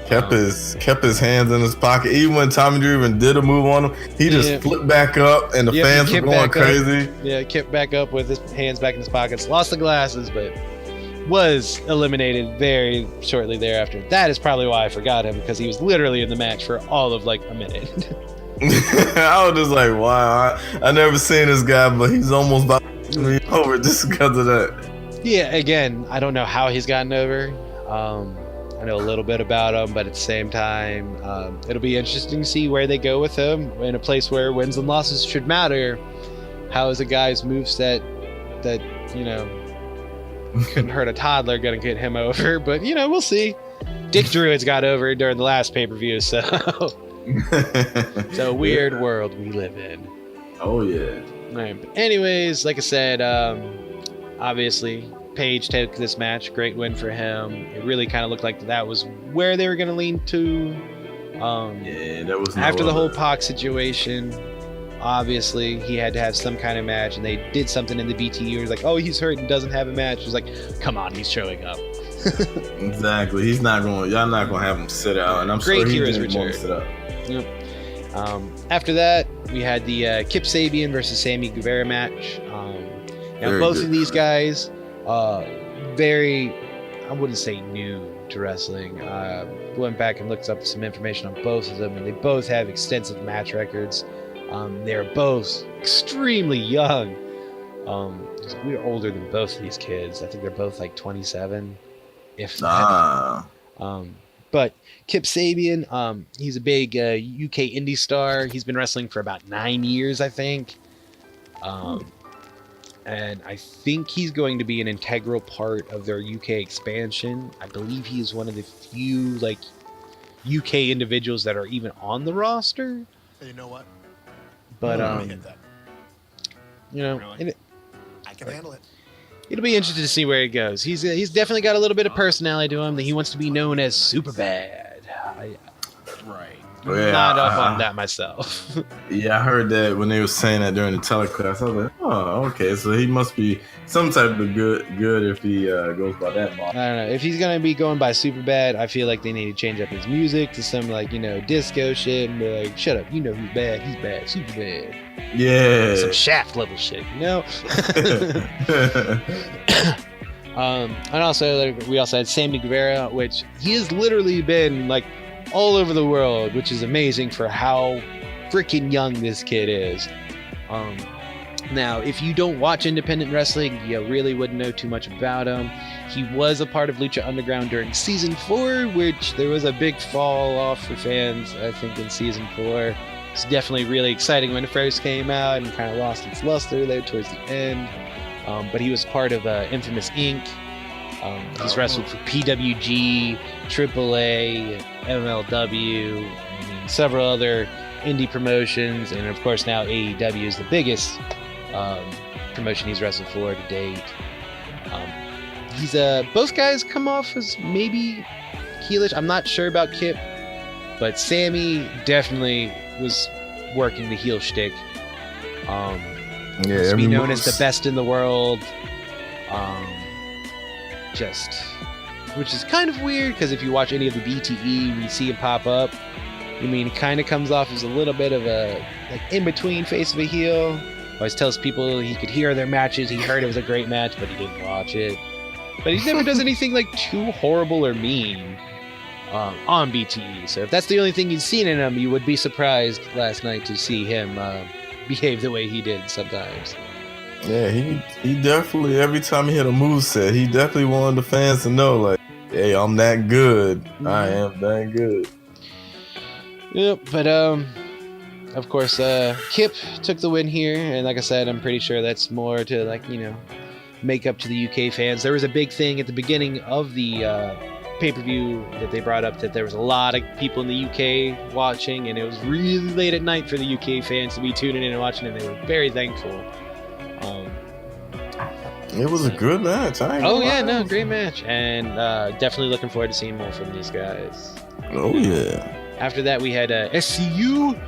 Speaker 3: Kept his hands in his pocket. Even when Tommy Dreamer did a move on him, he just flipped back up, and the fans were going crazy.
Speaker 1: Kept back up with his hands back in his pockets. Lost the glasses, but was eliminated very shortly thereafter. That is probably why I forgot him, because he was literally in the match for all of like a minute.
Speaker 3: I was just like, wow, I never seen this guy, but he's almost about to be over just because of that.
Speaker 1: Yeah, again, I don't know how he's gotten over. I know a little bit about him, but at the same time, it'll be interesting to see where they go with him in a place where wins and losses should matter. How is a guy's moveset that, couldn't hurt a toddler gonna get him over? But, we'll see. Dick Druid's got over during the last pay-per-view, so it's a weird world we live in.
Speaker 3: Oh, yeah.
Speaker 1: Right. But anyways, like I said, obviously, Page took this match. Great win for him. It really kind of looked like that was where they were going to lean to.
Speaker 3: That was
Speaker 1: after the whole Pac situation. Obviously, he had to have some kind of match, and they did something in the BTE. It was like, oh, he's hurt and doesn't have a match. It was like, come on, he's showing up.
Speaker 3: Exactly. Y'all not going to have him sit out, and I'm
Speaker 1: Great
Speaker 3: sure he
Speaker 1: hero's
Speaker 3: didn't want to
Speaker 1: return.
Speaker 3: sit out.
Speaker 1: Yep. After that, we had the Kip Sabian versus Sammy Guevara match. Now, both of these guys, very, I wouldn't say new to wrestling. Went back and looked up some information on both of them, and they both have extensive match records. They're both extremely young. We're older than both of these kids. I think they're both like 27, if that. But Kip Sabian, he's a big UK indie star. He's been wrestling for about 9 years, I think. and I think he's going to be an integral part of their UK expansion. I believe he is one of the few like UK individuals that are even on the roster.
Speaker 4: You know what?
Speaker 1: But
Speaker 4: Let me hit that.
Speaker 1: you know,
Speaker 4: Really? I can handle it.
Speaker 1: it'll be interesting to see where he goes. He's definitely got a little bit of personality to him. That he wants to be known as Superbad.
Speaker 4: Right.
Speaker 3: Yeah,
Speaker 1: Not up on that myself.
Speaker 3: Yeah, I heard that when they were saying that during the telecast. I was like, oh, okay, so he must be some type of good if he goes by that model.
Speaker 1: I don't know. If he's gonna be going by Superbad, I feel like they need to change up his music to some like, you know, disco shit and be like, shut up, you know who's bad, he's bad, Superbad.
Speaker 3: Yeah.
Speaker 1: Some Shaft level shit, you know? And also like, we also had Sammy Guevara, which he has literally been like all over the world, which is amazing for how freaking young this kid is. Now, if you don't watch independent wrestling, you really wouldn't know too much about him. He was a part of Lucha Underground during season 4, which there was a big fall off for fans, I think, in season 4. It's definitely really exciting when it first came out and kind of lost its luster there towards the end. But he was part of Infamous Inc. He's wrestled for PWG, AAA, MLW, and several other indie promotions, and of course now AEW is the biggest promotion he's wrestled for to date. He's both guys come off as maybe heelish. I'm not sure about Kip, but Sammy definitely was working the heel shtick. To be known as the best in the world. Which is kind of weird because if you watch any of the BTE, when you see him pop up, I mean, it kind of comes off as a little bit of a like in between face of a heel. Always tells people he could hear their matches. He heard it was a great match, but he didn't watch it. But he never does anything like too horrible or mean on BTE. So if that's the only thing you've seen in him, you would be surprised last night to see him behave the way he did sometimes.
Speaker 3: Yeah, he definitely, every time he hit a moveset, he definitely wanted the fans to know, like, hey, I'm that good. I am that good.
Speaker 1: Yep, but of course, Kip took the win here, and like I said, I'm pretty sure that's more to, like, you know, make up to the UK fans. There was a big thing at the beginning of the pay-per-view that they brought up that there was a lot of people in the UK watching, and it was really late at night for the UK fans to be tuning in and watching, and they were very thankful.
Speaker 3: It was a good match.
Speaker 1: Great match, and definitely looking forward to seeing more from these guys.
Speaker 3: Oh yeah.
Speaker 1: After that, we had SCU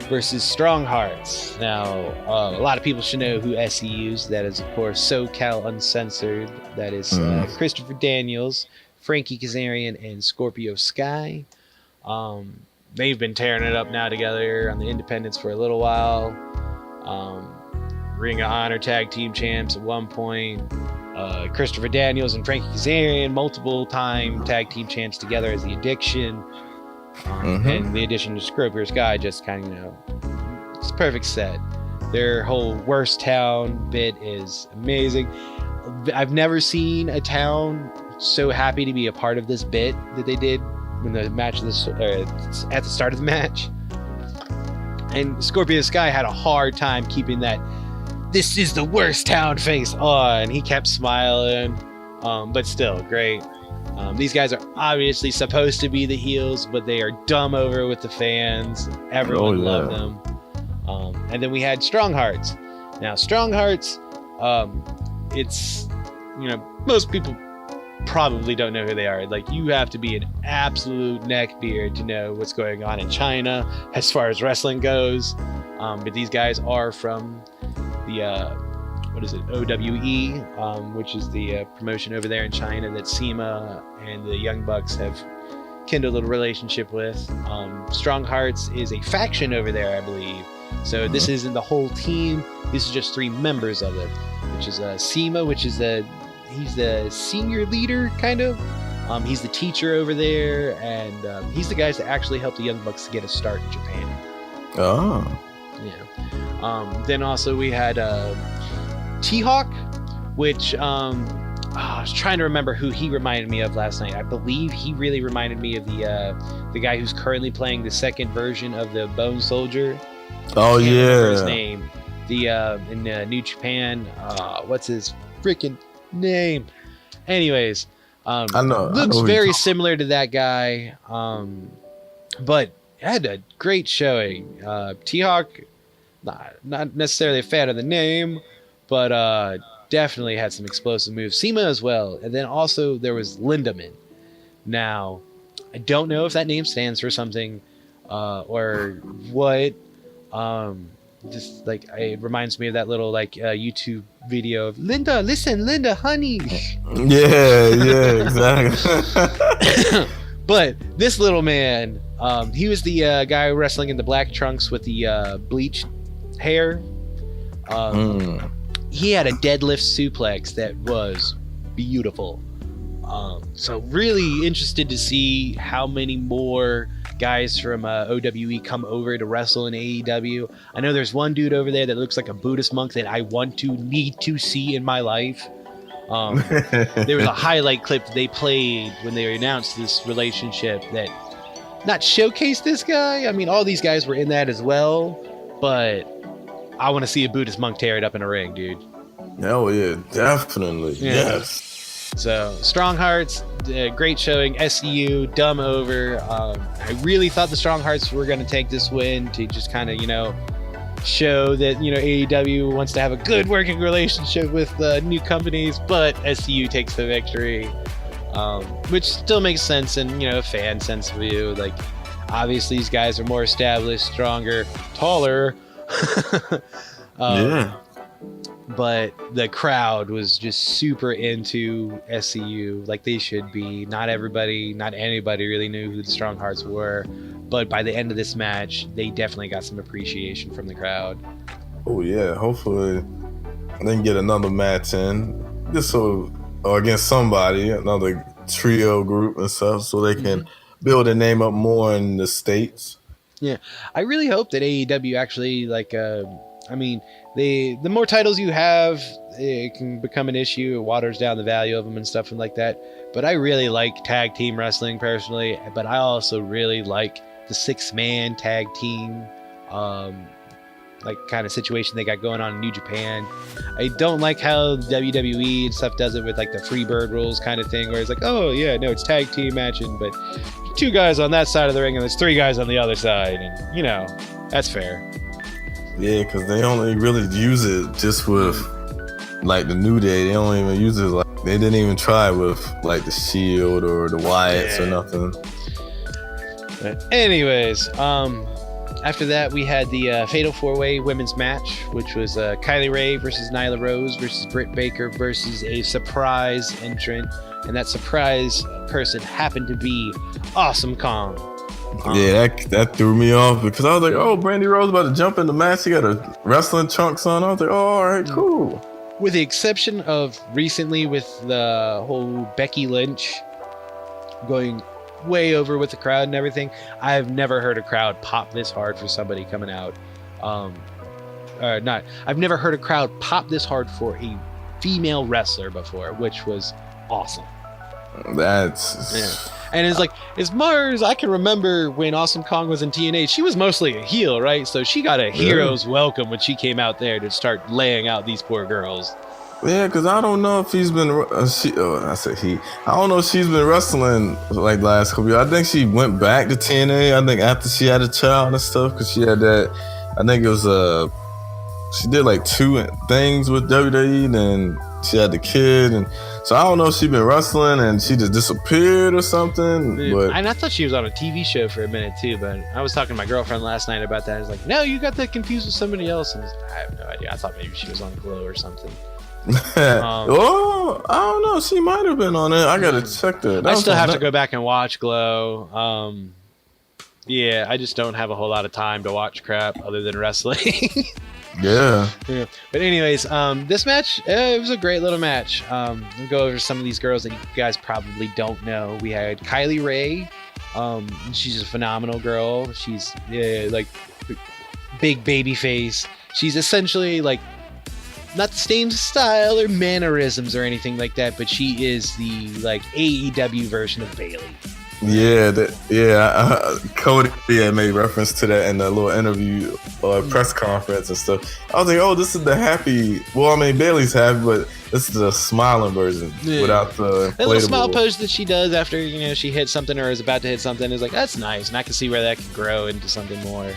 Speaker 1: versus Strong Hearts. Now, a lot of people should know who SCU is. That is, of course, SoCal Uncensored. That is Christopher Daniels, Frankie Kazarian, and Scorpio Sky. They've been tearing it up now together on the independents for a little while. Ring of Honor tag team champs at one point. Christopher Daniels and Frankie Kazarian, multiple time tag team champs together as the Addiction. And the addition to Scorpio Sky just kind of, you know, it's a perfect set. Their whole worst town bit is amazing. I've never seen a town so happy to be a part of this bit that they did when the match at the start of the match. And Scorpio Sky had a hard time keeping that "this is the worst town" face on. He kept smiling, but still great. These guys are obviously supposed to be the heels, but they are dumb over with the fans. Everyone loved them. And then we had Strong Hearts. Now, Strong Hearts, it's, you know, most people probably don't know who they are. Like, you have to be an absolute neckbeard to know what's going on in China as far as wrestling goes. But these guys are from the OWE, which is the promotion over there in China that SEMA and the Young Bucks have kindled a relationship with. Strong Hearts is a faction over there, I believe. So this isn't the whole team. This is just 3 members of it, which is SEMA, which is he's the senior leader, kind of. He's the teacher over there, and he's the guys that actually helped the Young Bucks to get a start in Japan.
Speaker 3: Oh.
Speaker 1: Yeah. Then also we had T-Hawk, which I was trying to remember who he reminded me of last night. I believe he really reminded me of the guy who's currently playing the second version of the Bone Soldier.
Speaker 3: Oh, yeah.
Speaker 1: His name. the in New Japan. What's his freaking name? Anyways,
Speaker 3: I know.
Speaker 1: looks very similar to that guy. But had a great showing. T-Hawk, not necessarily a fan of the name, but definitely had some explosive moves. Sema as well. And then also there was Lindemann. Now, I don't know if that name stands for something or what. Just like it reminds me of that little like YouTube video of Linda, listen, Linda, honey.
Speaker 3: Yeah, exactly.
Speaker 1: But this little man, he was the guy wrestling in the black trunks with the bleached hair. He had a deadlift suplex that was beautiful. So really interested to see how many more guys from OWE come over to wrestle in AEW. I know there's one dude over there that looks like a Buddhist monk that I need to see in my life. There was a highlight clip they played when they announced this relationship that not showcased this guy. I mean, all these guys were in that as well, but I want to see a Buddhist monk tear it up in a ring, dude.
Speaker 3: Oh yeah, definitely.
Speaker 1: Yeah.
Speaker 3: Yes.
Speaker 1: So Strong Hearts, great showing. SCU, dumb over. I really thought the Strong Hearts were going to take this win to just kind of, show that, AEW wants to have a good working relationship with new companies, but SCU takes the victory, which still makes sense in, a fan sense of view. Like, obviously these guys are more established, stronger, taller.
Speaker 3: Yeah.
Speaker 1: But the crowd was just super into SCU, like they should be. Not anybody really knew who the Strong Hearts were, but by the end of this match, they definitely got some appreciation from the crowd.
Speaker 3: Oh yeah, hopefully they can get another match in, just or against somebody, another trio group and stuff, so they can build their name up more in the States.
Speaker 1: Yeah, I really hope that AEW actually the more titles you have, it can become an issue. It waters down the value of them and stuff like that. But I really like tag team wrestling personally. But I also really like the 6-man tag team, kind of situation they got going on in New Japan. I don't like how WWE and stuff does it with like the Freebird rules kind of thing, where it's like, oh yeah, no, it's tag team matching, but 2 guys on that side of the ring and there's 3 guys on the other side, and that's fair.
Speaker 3: Yeah, because they only really use it just with like the New Day. They don't even use it they didn't even try with like the Shield or the Wyatts or nothing.
Speaker 1: But anyways, after that we had the Fatal 4-Way women's match, which was Kylie Rae versus Nyla Rose versus Britt Baker versus a surprise entrant, and that surprise person happened to be Awesome Kong.
Speaker 3: Yeah, that threw me off because I was like, oh, Brandy Rose about to jump in the match. She got her wrestling trunks on. I was like, oh, all right, cool.
Speaker 1: With the exception of recently with the whole Becky Lynch going way over with the crowd and everything, I've never heard a crowd pop this hard for somebody coming out. I've never heard a crowd pop this hard for a female wrestler before, which was awesome. And it's like, as Mars, I can remember when Awesome Kong was in TNA, she was mostly a heel, right? So she got a hero's welcome when she came out there to start laying out these poor girls.
Speaker 3: Yeah, because I don't know if he's been, I don't know if she's been wrestling like the last couple years. I think she went back to TNA, I think after she had a child and stuff, because she had that, I think it was, she did like 2 things with WWE, then she had the kid, and so I don't know if she's been wrestling and she just disappeared or something. But
Speaker 1: and I thought she was on a TV show for a minute too, but I was talking to my girlfriend last night about that. I was like, no, you got that confused with somebody else. And I have no idea. I thought maybe she was on Glow or something.
Speaker 3: Oh, I don't know. She might have been on it. I gotta check that.
Speaker 1: I still have to go back and watch Glow. Yeah, I just don't have a whole lot of time to watch crap other than wrestling.
Speaker 3: Yeah.
Speaker 1: But anyways, this match, it was a great little match. We'll go over some of these girls that you guys probably don't know. We had Kylie Rae. She's a phenomenal girl. She's like big baby face. She's essentially like not the same style or mannerisms or anything like that, but she is the like AEW version of Bayley.
Speaker 3: Cody had made reference to that in the little interview press conference and stuff. I was like, oh, this is the happy. Well, I mean, Bailey's happy, but this is the smiling version without the
Speaker 1: that little smile
Speaker 3: inflatable.
Speaker 1: pose that she does after she hits something or is about to hit something is like, that's nice, and I can see where that could grow into something more.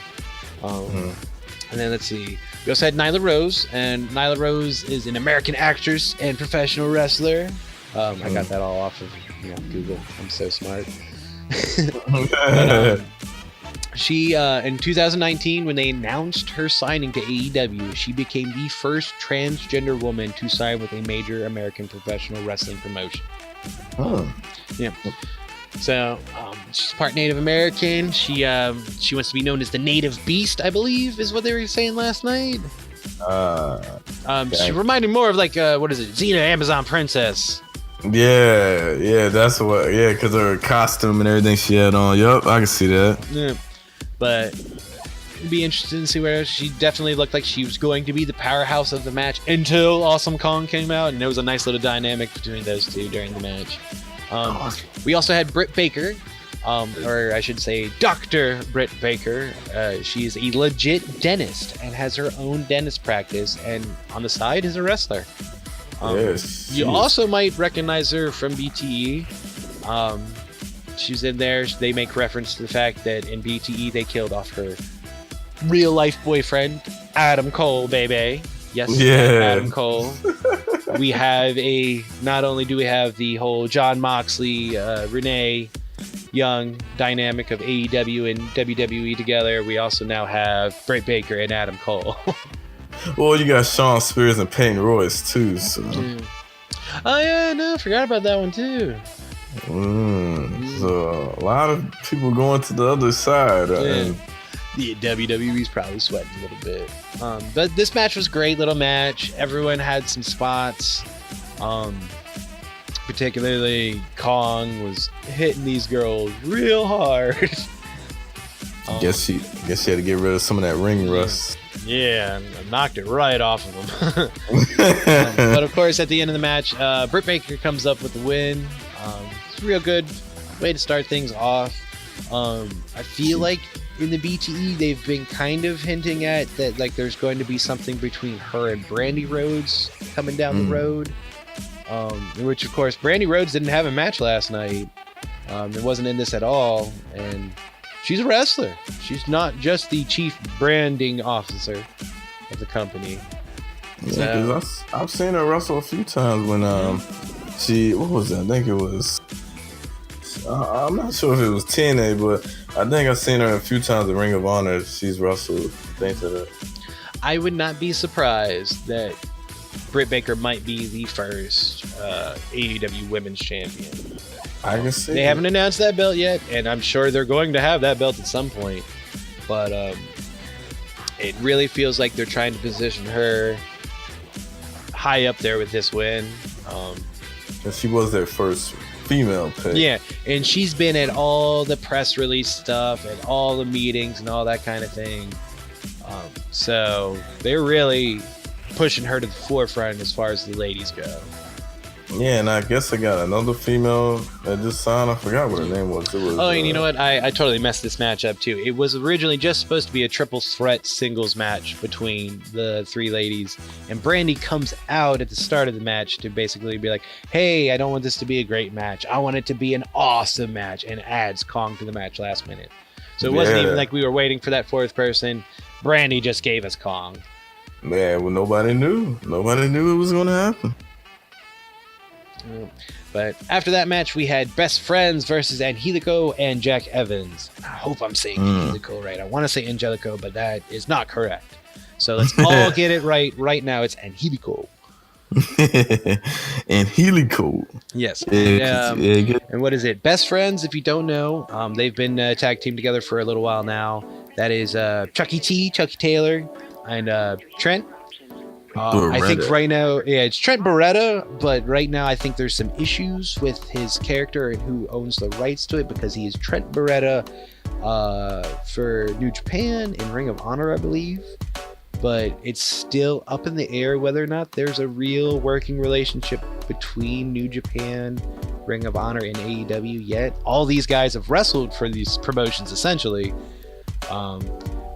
Speaker 1: And then let's see. We also had Nyla Rose, and Nyla Rose is an American actress and professional wrestler. I got that all off of Google. I'm so smart. But, she in 2019, when they announced her signing to AEW, she became the first transgender woman to sign with a major American professional wrestling promotion. Yeah. So she's part Native American. She wants to be known as the Native Beast, I believe, is what they were saying last night. She reminded more of like what is it, Xena, Amazon Princess.
Speaker 3: Yeah, that's what. Yeah, because her costume and everything she had on. Yup, I can see that.
Speaker 1: Yeah, but it'd be interesting to see where she definitely looked like she was going to be the powerhouse of the match until Awesome Kong came out, and there was a nice little dynamic between those two during the match. We also had Britt Baker, or I should say Dr. Britt Baker. She is a legit dentist and has her own dentist practice, and on the side is a wrestler.
Speaker 3: Yes.
Speaker 1: You also might recognize her from BTE. She's in there. They make reference to the fact that in BTE they killed off her real life boyfriend, Adam Cole, baby. Yes, Adam Cole. We have not only do we have the whole Jon Moxley, Renee Young dynamic of AEW and WWE together, we also now have Britt Baker and Adam Cole.
Speaker 3: Well, you got Shawn Spears and Peyton Royce too. So.
Speaker 1: Oh yeah, no, I forgot about that one too.
Speaker 3: So a lot of people going to the other side.
Speaker 1: The WWE's probably sweating a little bit. But this match was a great little match. Everyone had some spots. Particularly Kong was hitting these girls real hard.
Speaker 3: Guess she had to get rid of some of that ring rust.
Speaker 1: Yeah, and knocked it right off of them. But of course, at the end of the match, Britt Baker comes up with the win. It's a real good way to start things off. I feel like in the BTE, they've been kind of hinting at that, like there's going to be something between her and Brandy Rhodes coming down the road. Which of course, Brandy Rhodes didn't have a match last night. It wasn't in this at all, and she's a wrestler. She's not just the chief branding officer of the company.
Speaker 3: Yeah, because I've seen her wrestle a few times when what was that? I think it was. I'm not sure if it was TNA, but I think I've seen her a few times in Ring of Honor. She's wrestled things like that.
Speaker 1: I would not be surprised that Britt Baker might be the first AEW Women's Champion.
Speaker 3: I can see.
Speaker 1: They haven't announced that belt yet, and I'm sure they're going to have that belt at some point. But it really feels like they're trying to position her high up there with this win.
Speaker 3: She was their first female pick.
Speaker 1: Yeah, and she's been at all the press release stuff and all the meetings and all that kind of thing. So they're really pushing her to the forefront as far as the ladies go.
Speaker 3: Yeah, and I guess I got another female that just signed. I forgot what her name was.
Speaker 1: And you know what? I totally messed this match up too. It was originally just supposed to be a triple threat singles match between the three ladies. And Brandy comes out at the start of the match to basically be like, hey, I don't want this to be a great match. I want it to be an awesome match, and adds Kong to the match last minute. So it wasn't even like we were waiting for that fourth person. Brandy just gave us Kong.
Speaker 3: Man, well, nobody knew. Nobody knew it was going to happen.
Speaker 1: But after that match, we had Best Friends versus Angelico and Jack Evans. I hope I'm saying Angelico right. I want to say Angelico, but that is not correct. So let's all get it right now. It's Angelico.
Speaker 3: Angelico.
Speaker 1: Yes. And what is it? Best Friends, if you don't know, they've been tag team together for a little while now. That is Chucky Taylor, and Trent. I think right now, it's Trent Beretta, but right now I think there's some issues with his character and who owns the rights to it, because he is Trent Beretta for New Japan in Ring of Honor, I believe. But it's still up in the air whether or not there's a real working relationship between New Japan, Ring of Honor and AEW yet. All these guys have wrestled for these promotions essentially.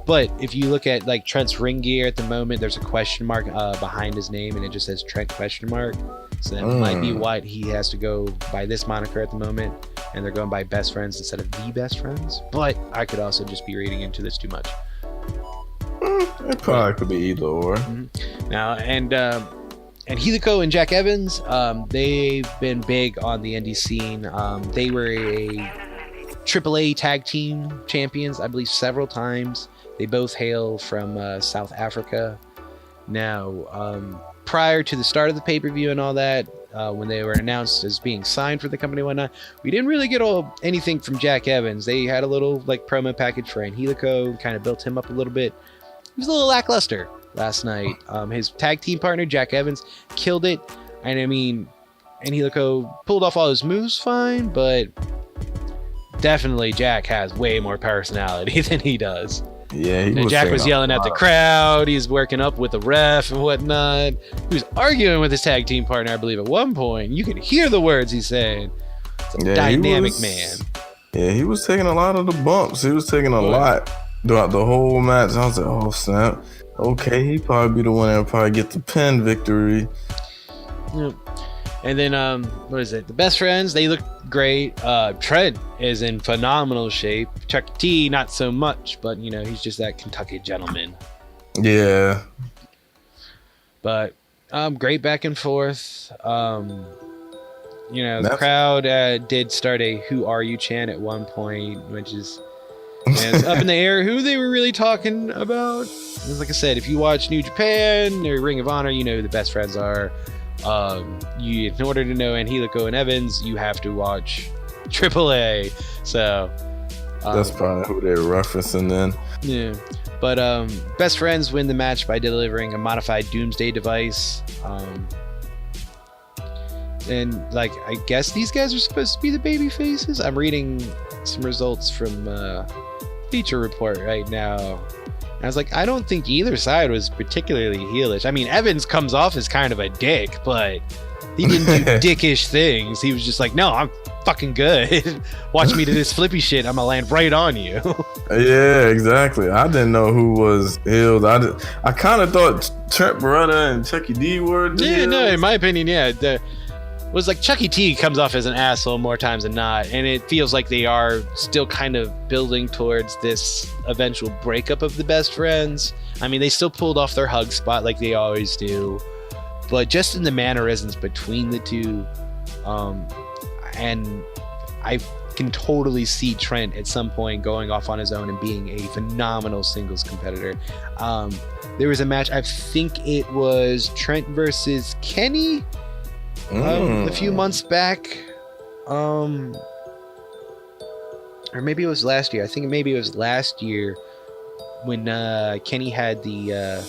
Speaker 1: But if you look at like Trent's ring gear at the moment, there's a question mark behind his name, and it just says Trent question mark. So that might be why he has to go by this moniker at the moment, and they're going by Best Friends instead of The Best Friends. But I could also just be reading into this too much.
Speaker 3: It probably could be either or.
Speaker 1: Now, and Helico and Jack Evans, they've been big on the indie scene. They were a AAA tag team champions, I believe, several times. They both hail from South Africa. Now, prior to the start of the pay-per-view and all that, when they were announced as being signed for the company and whatnot, we didn't really get anything from Jack Evans. They had a little like promo package for Angelico, kind of built him up a little bit. He was a little lackluster last night. His tag team partner, Jack Evans, killed it. And I mean, Angelico pulled off all his moves fine, but definitely Jack has way more personality than he does.
Speaker 3: Yeah,
Speaker 1: Jack was yelling at the crowd. He's working up with the ref and whatnot. He was arguing with his tag team partner, I believe, at one point. You could hear the words he's saying. It's a dynamic man.
Speaker 3: Yeah, he was taking a lot of the bumps. He was taking a lot throughout the whole match. I was like, oh, snap. Okay, he probably be the one that'll probably get the pin victory.
Speaker 1: Yep. And then, what is it? The Best Friends, they look great. Trent is in phenomenal shape. Chuck T, not so much, but, you know, he's just that Kentucky gentleman.
Speaker 3: Yeah.
Speaker 1: But, great back and forth. You know, the crowd did start a Who Are You chant at one point, which is it's up in the air who they were really talking about. And like I said, if you watch New Japan or Ring of Honor, you know who the Best Friends are. In order to know Angelico and Evans, you have to watch AAA. So
Speaker 3: that's probably who they're referencing then.
Speaker 1: Yeah, but Best Friends win the match by delivering a modified Doomsday device. And like, I guess these guys are supposed to be the baby faces. I'm reading some results from Feature Report right now. I was like, I don't think either side was particularly heelish. I mean, Evans comes off as kind of a dick, but he didn't do dickish things. He was just like, no, I'm fucking good. Watch me do this flippy shit. I'm gonna land right on you.
Speaker 3: Yeah, exactly. I didn't know who was healed. I kind of thought Trent Beretta and Chucky D were the heels.
Speaker 1: No, in my opinion, yeah. Was like Chucky T comes off as an asshole more times than not, and it feels like they are still kind of building towards this eventual breakup of the Best Friends. I mean, they still pulled off their hug spot like they always do, but just in the mannerisms between the two, and I can totally see Trent at some point going off on his own and being a phenomenal singles competitor. There was a match, I think it was Trent versus Kenny, a few months back, or maybe it was last year. I think maybe it was last year when Kenny had the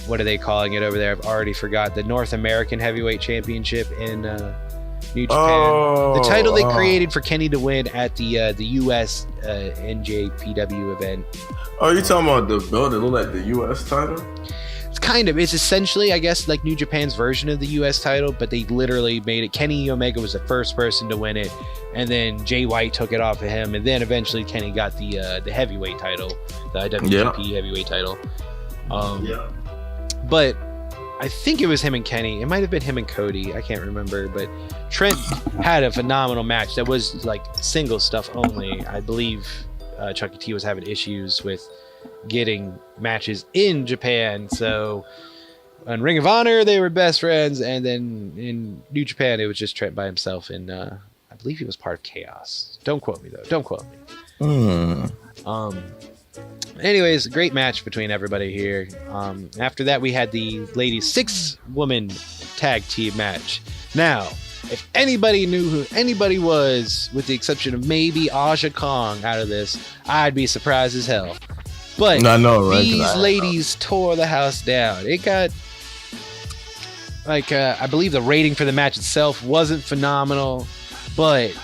Speaker 1: what are they calling it over there? I've already forgot. The North American Heavyweight Championship in New Japan. The title they created for Kenny to win at the US NJPW event.
Speaker 3: Oh, you talking about the belt that looked like the US title?
Speaker 1: It's essentially, I guess, like New Japan's version of the US title, but they literally made it. Kenny Omega was the first person to win it, and then Jay White took it off of him, and then eventually Kenny got the heavyweight title, the IWGP heavyweight title. But I think it was him and Kenny. It might have been him and Cody. I can't remember, but Trent had a phenomenal match that was like single stuff only. I believe Chucky T was having issues with getting matches in Japan, so on Ring of Honor they were Best Friends, and then in New Japan it was just Trent by himself, and I believe he was part of Chaos. Don't quote me though. Anyways, great match between everybody here. After that we had the ladies 6-woman tag team match. Now, if anybody knew who anybody was, with the exception of maybe Aja Kong out of this, I'd be surprised as hell. But
Speaker 3: I know, right?
Speaker 1: These ladies tore the house down. It got, like, I believe the rating for the match itself wasn't phenomenal, but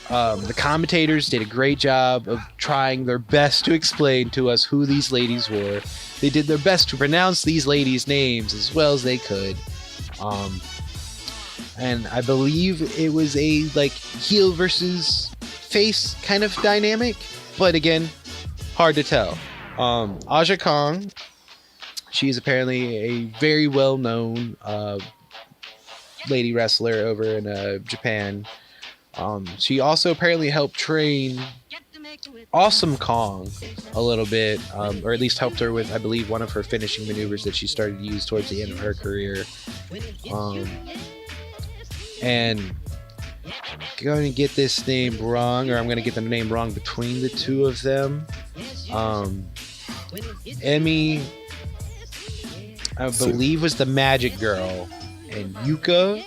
Speaker 1: the commentators did a great job of trying their best to explain to us who these ladies were. They did their best to pronounce these ladies' names as well as they could. and I believe it was a like heel versus face kind of dynamic, but again, hard to tell. Aja Kong, she's apparently a very well-known lady wrestler over in Japan. She also apparently helped train Awesome Kong a little bit, or at least helped her with, I believe, one of her finishing maneuvers that she started to use towards the end of her career. And I'm going to get this name wrong, or I'm going to get the name wrong between the two of them. Emmy, I believe, was the Magic Girl, and Yuka,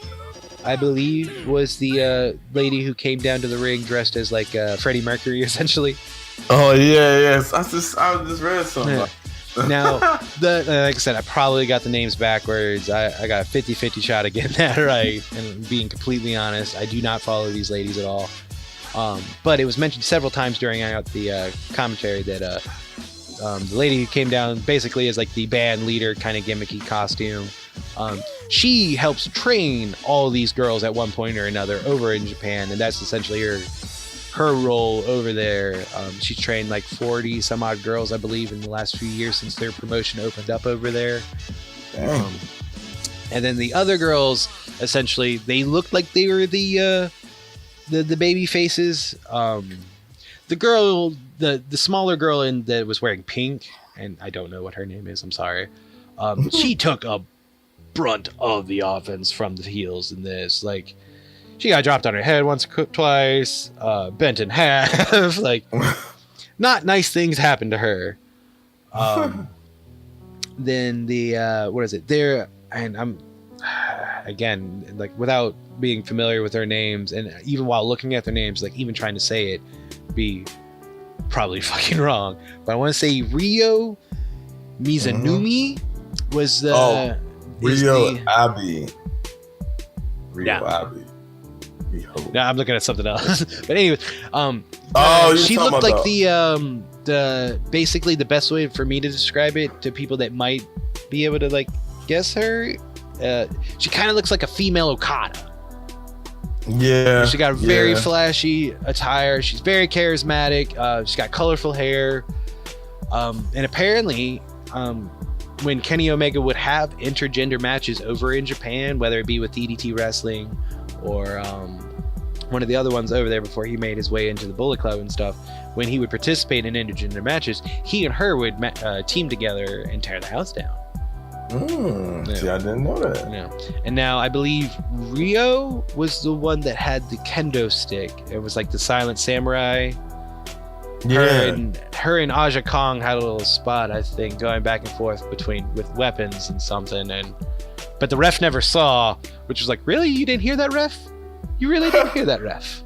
Speaker 1: I believe, was the lady who came down to the ring dressed as like Freddie Mercury, essentially.
Speaker 3: Oh yeah, yes. I just read something.
Speaker 1: Now, like I said, I probably got the names backwards. I got a 50-50 shot of getting that right. And being completely honest, I do not follow these ladies at all. But it was mentioned several times during the commentary that the lady who came down basically as like the band leader kind of gimmicky costume. She helps train all these girls at one point or another over in Japan, and that's essentially her role over there. She's trained like 40 some odd girls, I believe, in the last few years since their promotion opened up over there. And then the other girls, essentially, they looked like they were the baby faces. The girl, the smaller girl that was wearing pink, and I don't know what her name is, I'm sorry. She took a brunt of the offense from the heels in this. Like, she got dropped on her head once, twice, bent in half. Like, not nice things happened to her. Then what is it? There, and I'm again, like, without being familiar with their names, and even while looking at their names, like even trying to say it, be probably fucking wrong. But I want to say Rio Mizunumi was the
Speaker 3: Rio Abbey.
Speaker 1: Abbey. No, I'm looking at something else. But anyways, she looked like the basically the best way for me to describe it to people that might be able to like guess her. She kind of looks like a female Okada.
Speaker 3: Yeah.
Speaker 1: She got a very flashy attire. She's very charismatic. She's got colorful hair. And apparently, when Kenny Omega would have intergender matches over in Japan, whether it be with DDT Wrestling or one of the other ones over there before he made his way into the Bullet Club and stuff, when he would participate in intergender matches, he and her would team together and tear the house down.
Speaker 3: See, I didn't know that.
Speaker 1: Yeah. And now I believe Rio was the one that had the kendo stick. It was like the Silent Samurai.
Speaker 3: Yeah.
Speaker 1: Her and Aja Kong had a little spot, I think, going back and forth with weapons and something, but the ref never saw, which was like, really? You didn't hear that, ref? You really didn't hear that, ref?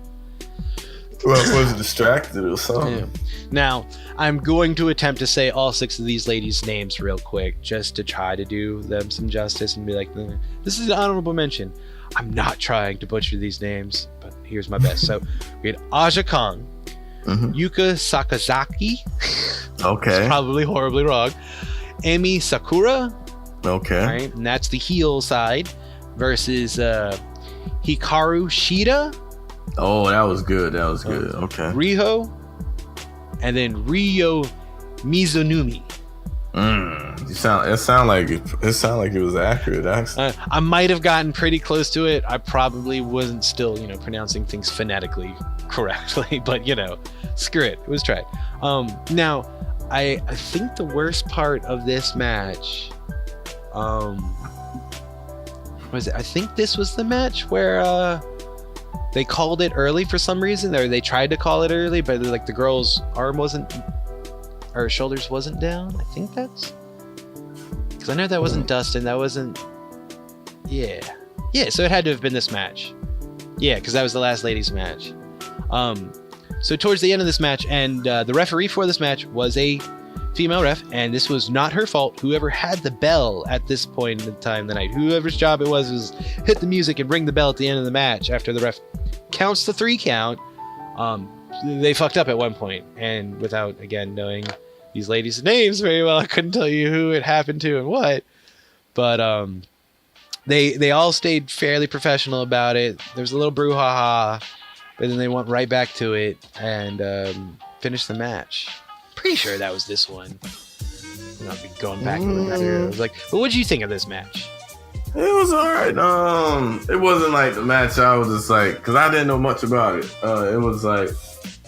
Speaker 3: Well, was distracted or something.
Speaker 1: Yeah. Now, I'm going to attempt to say all 6 of these ladies' names real quick, just to try to do them some justice and be like, this is an honorable mention. I'm not trying to butcher these names, but here's my best. So we had Aja Kong, Yuka Sakazaki.
Speaker 3: Okay.
Speaker 1: Probably horribly wrong. Emi Sakura.
Speaker 3: Okay.
Speaker 1: Right, and that's the heel side versus Hikaru Shida.
Speaker 3: Oh, that was good. Okay.
Speaker 1: Riho, and then Rio Mizunumi.
Speaker 3: It sounded like it was accurate. Actually,
Speaker 1: I might have gotten pretty close to it. I probably wasn't still, pronouncing things phonetically correctly, but screw it. It was tried. Now, I think the worst part of this match, was it? I think this was the match where they called it early for some reason, or they tried to call it early, but like the girl's arm wasn't, or shoulders wasn't down. I think that's because I know that wasn't Dustin. That wasn't. Yeah. So it had to have been this match. Yeah, because that was the last ladies match. So towards the end of this match, and the referee for this match was a female ref, and this was not her fault. Whoever had the bell at this point in the time of the night, whoever's job it was hit the music and ring the bell at the end of the match after the ref counts the 3 count. They fucked up at one point, and without again knowing these ladies' names very well, I couldn't tell you who it happened to and what. But They all stayed fairly professional about it. There was a little brouhaha, but then they went right back to it and finished the match. Pretty sure that was this one. I'll be going back and looking through. I was like, but what did you think of this match?
Speaker 3: It was alright. It wasn't like the match I was just like, because I didn't know much about it. It was like,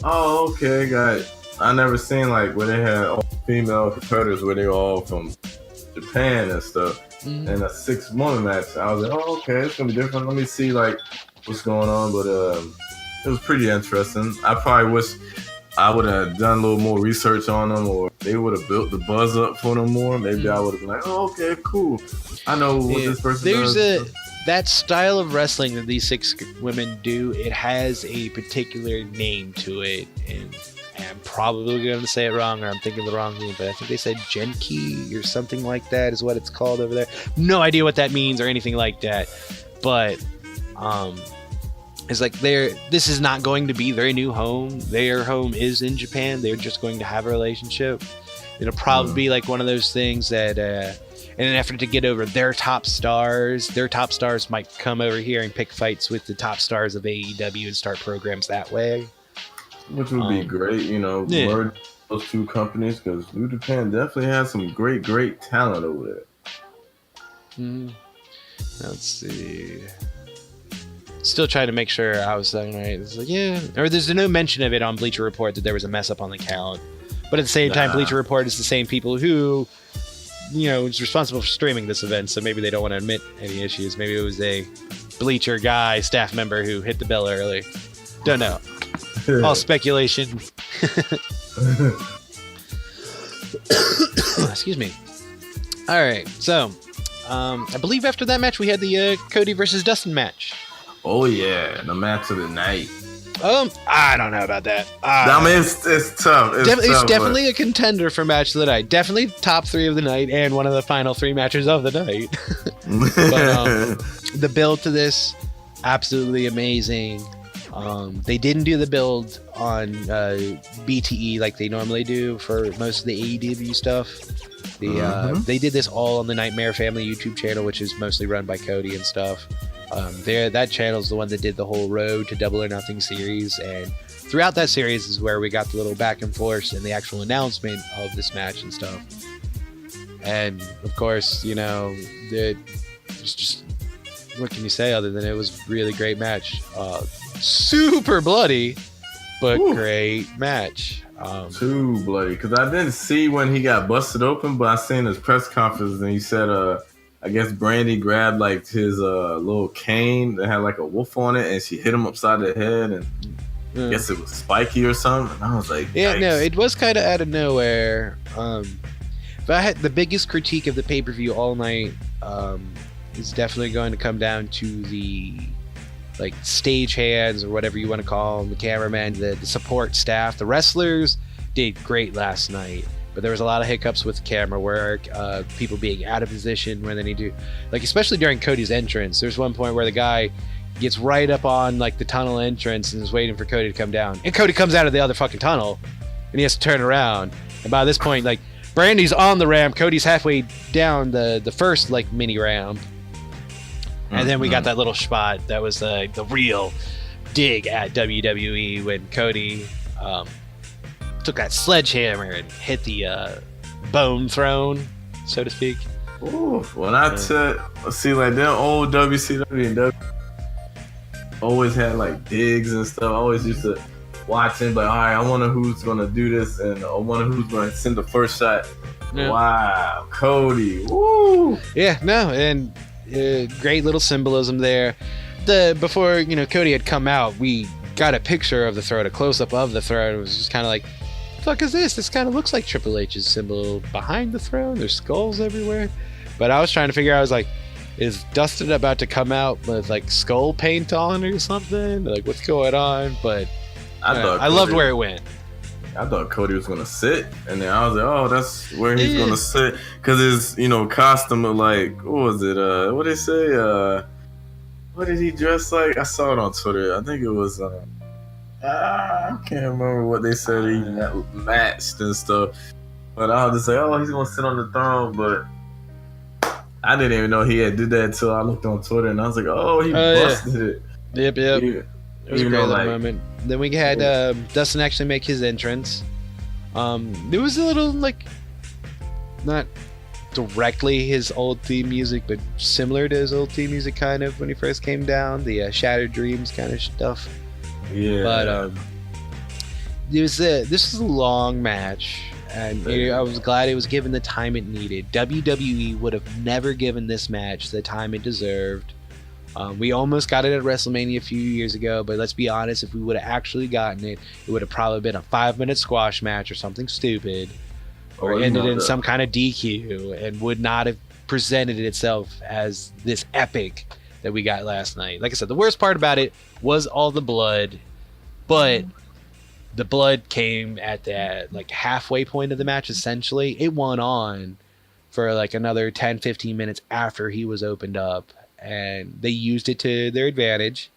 Speaker 3: oh, okay, got it. I never seen like where they had all female competitors where they were all from Japan and stuff. And a 6-woman match. I was like, oh, okay, it's gonna be different. Let me see like what's going on. But it was pretty interesting. I probably wish I would have done a little more research on them, or they would have built the buzz up for them more. Maybe I would have been like, oh, okay, cool. I know what this person does.
Speaker 1: That style of wrestling that these 6 women do, it has a particular name to it, and I'm probably going to say it wrong, or I'm thinking the wrong thing, but I think they said Genki or something like that is what it's called over there. No idea what that means or anything like that, but it's like this is not going to be their new home. Their home is in Japan. They're just going to have a relationship. It'll probably be like one of those things that in an effort to get over their top stars might come over here and pick fights with the top stars of AEW and start programs that way.
Speaker 3: Which would be great, merge those 2 companies, because New Japan definitely has some great talent over there.
Speaker 1: Let's see. Still trying to make sure I was saying right. It's like, yeah, or there's no mention of it on Bleacher Report that there was a mess up on the count. But at the same time, Bleacher Report is the same people who, is responsible for streaming this event, so maybe they don't want to admit any issues. Maybe it was a Bleacher guy, staff member who hit the bell early. Don't know. All speculation. Excuse me. All right, so I believe after that match we had the Cody versus Dustin match.
Speaker 3: Oh yeah, the match of the night.
Speaker 1: I don't know about that.
Speaker 3: I mean, it's tough.
Speaker 1: It's definitely a contender for match of the night. Definitely top 3 of the night and one of the final 3 matches of the night. But the build to this, absolutely amazing. They didn't do the build on BTE like they normally do for most of the AEW stuff. They did this all on the Nightmare Family YouTube channel, which is mostly run by Cody and stuff. That channel is the one that did the whole Road to Double or Nothing series, and throughout that series is where we got the little back and forth and the actual announcement of this match and stuff. And of course, it's just, what can you say other than it was a really great match. Super bloody, but great match.
Speaker 3: Too bloody, because I didn't see when he got busted open, but I seen his press conference and he said, I guess Brandy grabbed like his little cane that had like a wolf on it, and she hit him upside the head, and I guess it was spiky or something. And I was like,
Speaker 1: yeah,
Speaker 3: yikes.
Speaker 1: no, it was kind of out of nowhere. But I had the biggest critique of the pay-per-view all night is definitely going to come down to the like stage hands or whatever you want to call them, the cameraman, the support staff. The wrestlers did great last night, but there was a lot of hiccups with camera work, people being out of position when they need to, like especially during Cody's entrance. There's one point where the guy gets right up on like the tunnel entrance and is waiting for Cody to come down, and Cody comes out of the other fucking tunnel and he has to turn around, and by this point like Brandy's on the ramp, Cody's halfway down the first like mini ramp, and then we got that little spot that was the real dig at WWE when Cody took that sledgehammer and hit the bone throne, so to speak.
Speaker 3: Ooh, when I see like them old WCW and W always had like digs and stuff. I always used to watch it, but all right, I wonder who's gonna do this, and I wonder who's gonna send the first shot. Yeah. Wow, Cody! Woo!
Speaker 1: Yeah, no, and great little symbolism there. Before Cody had come out, we got a picture of the throne, a close up of the throne. It was just kind of like, the fuck is this? This kind of looks like Triple H's symbol behind the throne. There's skulls everywhere. But I was trying to figure out, I was like, is Dustin about to come out with like skull paint on or something? Like, what's going on? But I loved where it went.
Speaker 3: I thought Cody was gonna sit, and then I was like, oh, that's where he's gonna sit, because his costume of like, what was it? What did they say? What did he dress like? I saw it on Twitter. I think it was. I can't remember what they said he matched and stuff. But I was just like, oh, he's gonna sit on the throne. But I didn't even know he had did that until I looked on Twitter and I was like, oh, he busted it.
Speaker 1: Yep.
Speaker 3: Yeah.
Speaker 1: It was a great little moment. Then we had Dustin actually make his entrance. There was a little like, not directly his old theme music, but similar to his old theme music kind of when he first came down, the Shattered Dreams kind of stuff.
Speaker 3: Yeah.
Speaker 1: But this was a long match, and I was glad it was given the time it needed. WWE would have never given this match the time it deserved. We almost got it at WrestleMania a few years ago, but let's be honest, if we would have actually gotten it, it would have probably been a 5-minute squash match or something stupid, or ended in some kind of DQ, and would not have presented itself as this epic that we got last night. Like I said, the worst part about it was all the blood, but the blood came at that like halfway point of the match. Essentially, it went on for like another 10-15 minutes after he was opened up, and they used it to their advantage.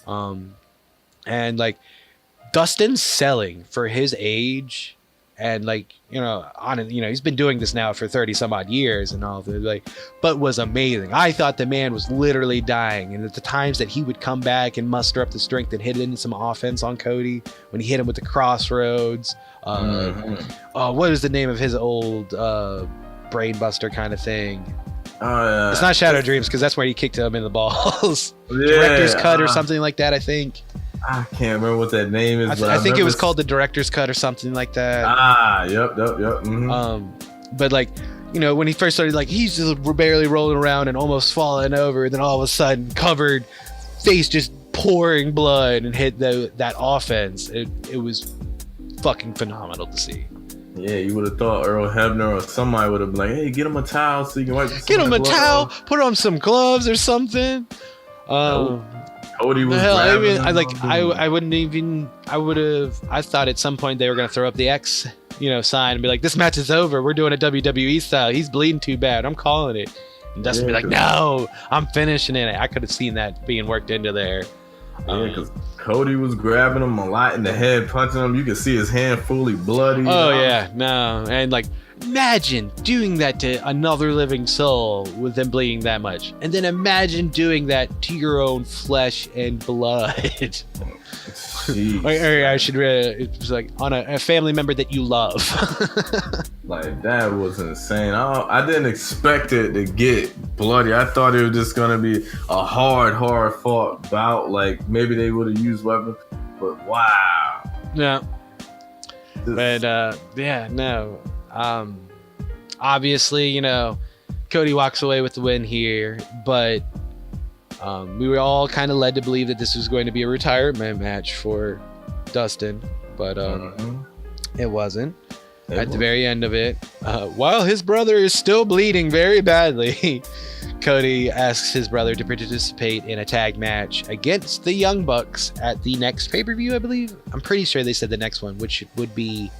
Speaker 1: And like Dustin's selling for his age, and like, he's been doing this now for 30 some odd years and all, but was amazing. I thought the man was literally dying, and at the times that he would come back and muster up the strength and hit in some offense on Cody, when he hit him with the crossroads. What was the name of his old brain buster kind of thing? It's not Shadow Dreams, because that's where he kicked him in the balls. Director's Cut or something like that, I think.
Speaker 3: I can't remember what that name is.
Speaker 1: I think it was called the Director's Cut or something like that.
Speaker 3: Yep. Mm-hmm.
Speaker 1: But like, when he first started, like, he's just barely rolling around and almost falling over, and then all of a sudden, covered, face just pouring blood, and hit that offense. It was fucking phenomenal to see.
Speaker 3: Yeah, you would have thought Earl Hebner or somebody would have been like, hey, get him a towel so you can wipe.
Speaker 1: Get him a towel, put on some gloves or something.
Speaker 3: Cody was
Speaker 1: I thought at some point they were going to throw up the X, sign and be like, this match is over. We're doing a WWE style. He's bleeding too bad. I'm calling it. And Dustin be like, no, I'm finishing it. I could have seen that being worked into there.
Speaker 3: Because Cody was grabbing him a lot in the head, punching him. You could see his hand fully bloody.
Speaker 1: Yeah, no. And like, imagine doing that to another living soul with them bleeding that much. And then imagine doing that to your own flesh and blood. or I should it was like on a family member that you love.
Speaker 3: Like, that was insane. I didn't expect it to get bloody. I thought it was just going to be a hard fought bout. Like, maybe they would have used weapons. But wow.
Speaker 1: Yeah. But obviously, Cody walks away with the win here, but we were all kind of led to believe that this was going to be a retirement match for Dustin, but it wasn't. At the very end of it, while his brother is still bleeding very badly, Cody asks his brother to participate in a tag match against the Young Bucks at the next pay-per-view, I believe. I'm pretty sure they said the next one, which would be...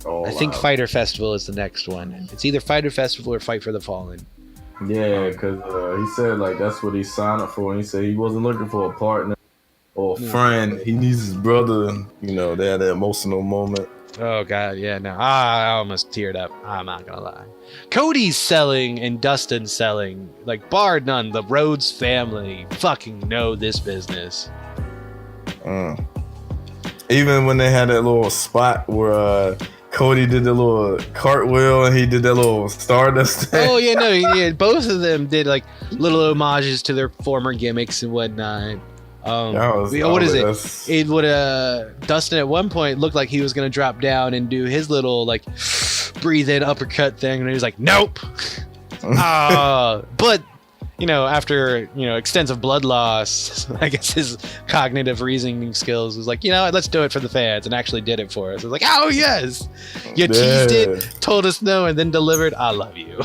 Speaker 1: I think Fighter Festival is the next one. It's either Fighter Festival or Fight for the Fallen.
Speaker 3: Yeah, because he said like that's what he signed up for. And he said he wasn't looking for a partner or a friend. He needs his brother. They had that emotional moment.
Speaker 1: Oh, God, yeah, no. I almost teared up. I'm not going to lie. Cody's selling and Dustin's selling. Like, bar none, the Rhodes family fucking know this business.
Speaker 3: Even when they had that little spot where... Cody did the little cartwheel and he did that little stardust thing.
Speaker 1: Oh, yeah, no, yeah. Both of them did like little homages to their former gimmicks and whatnot. What is it? It would Dustin at one point looked like he was gonna drop down and do his little like breathe in uppercut thing, and he was like, nope. But after extensive blood loss, I guess his cognitive reasoning skills was like, let's do it for the fans, and actually did it for us. I was like, oh yes, you teased it, told us no, and then delivered. I love you.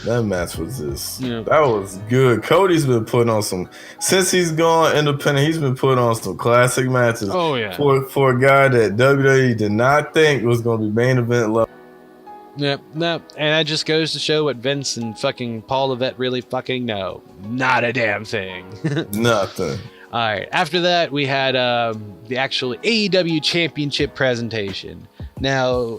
Speaker 3: That match was that was good. Cody's been putting on since he's gone independent, he's been putting on some classic matches.
Speaker 1: Oh yeah,
Speaker 3: for a guy that WWE did not think was going to be main event level.
Speaker 1: Yep, no, and that just goes to show what Vince and fucking Paul Levesque really fucking know. Not a damn thing.
Speaker 3: Nothing.
Speaker 1: All right, after that, we had the actual AEW Championship presentation. Now,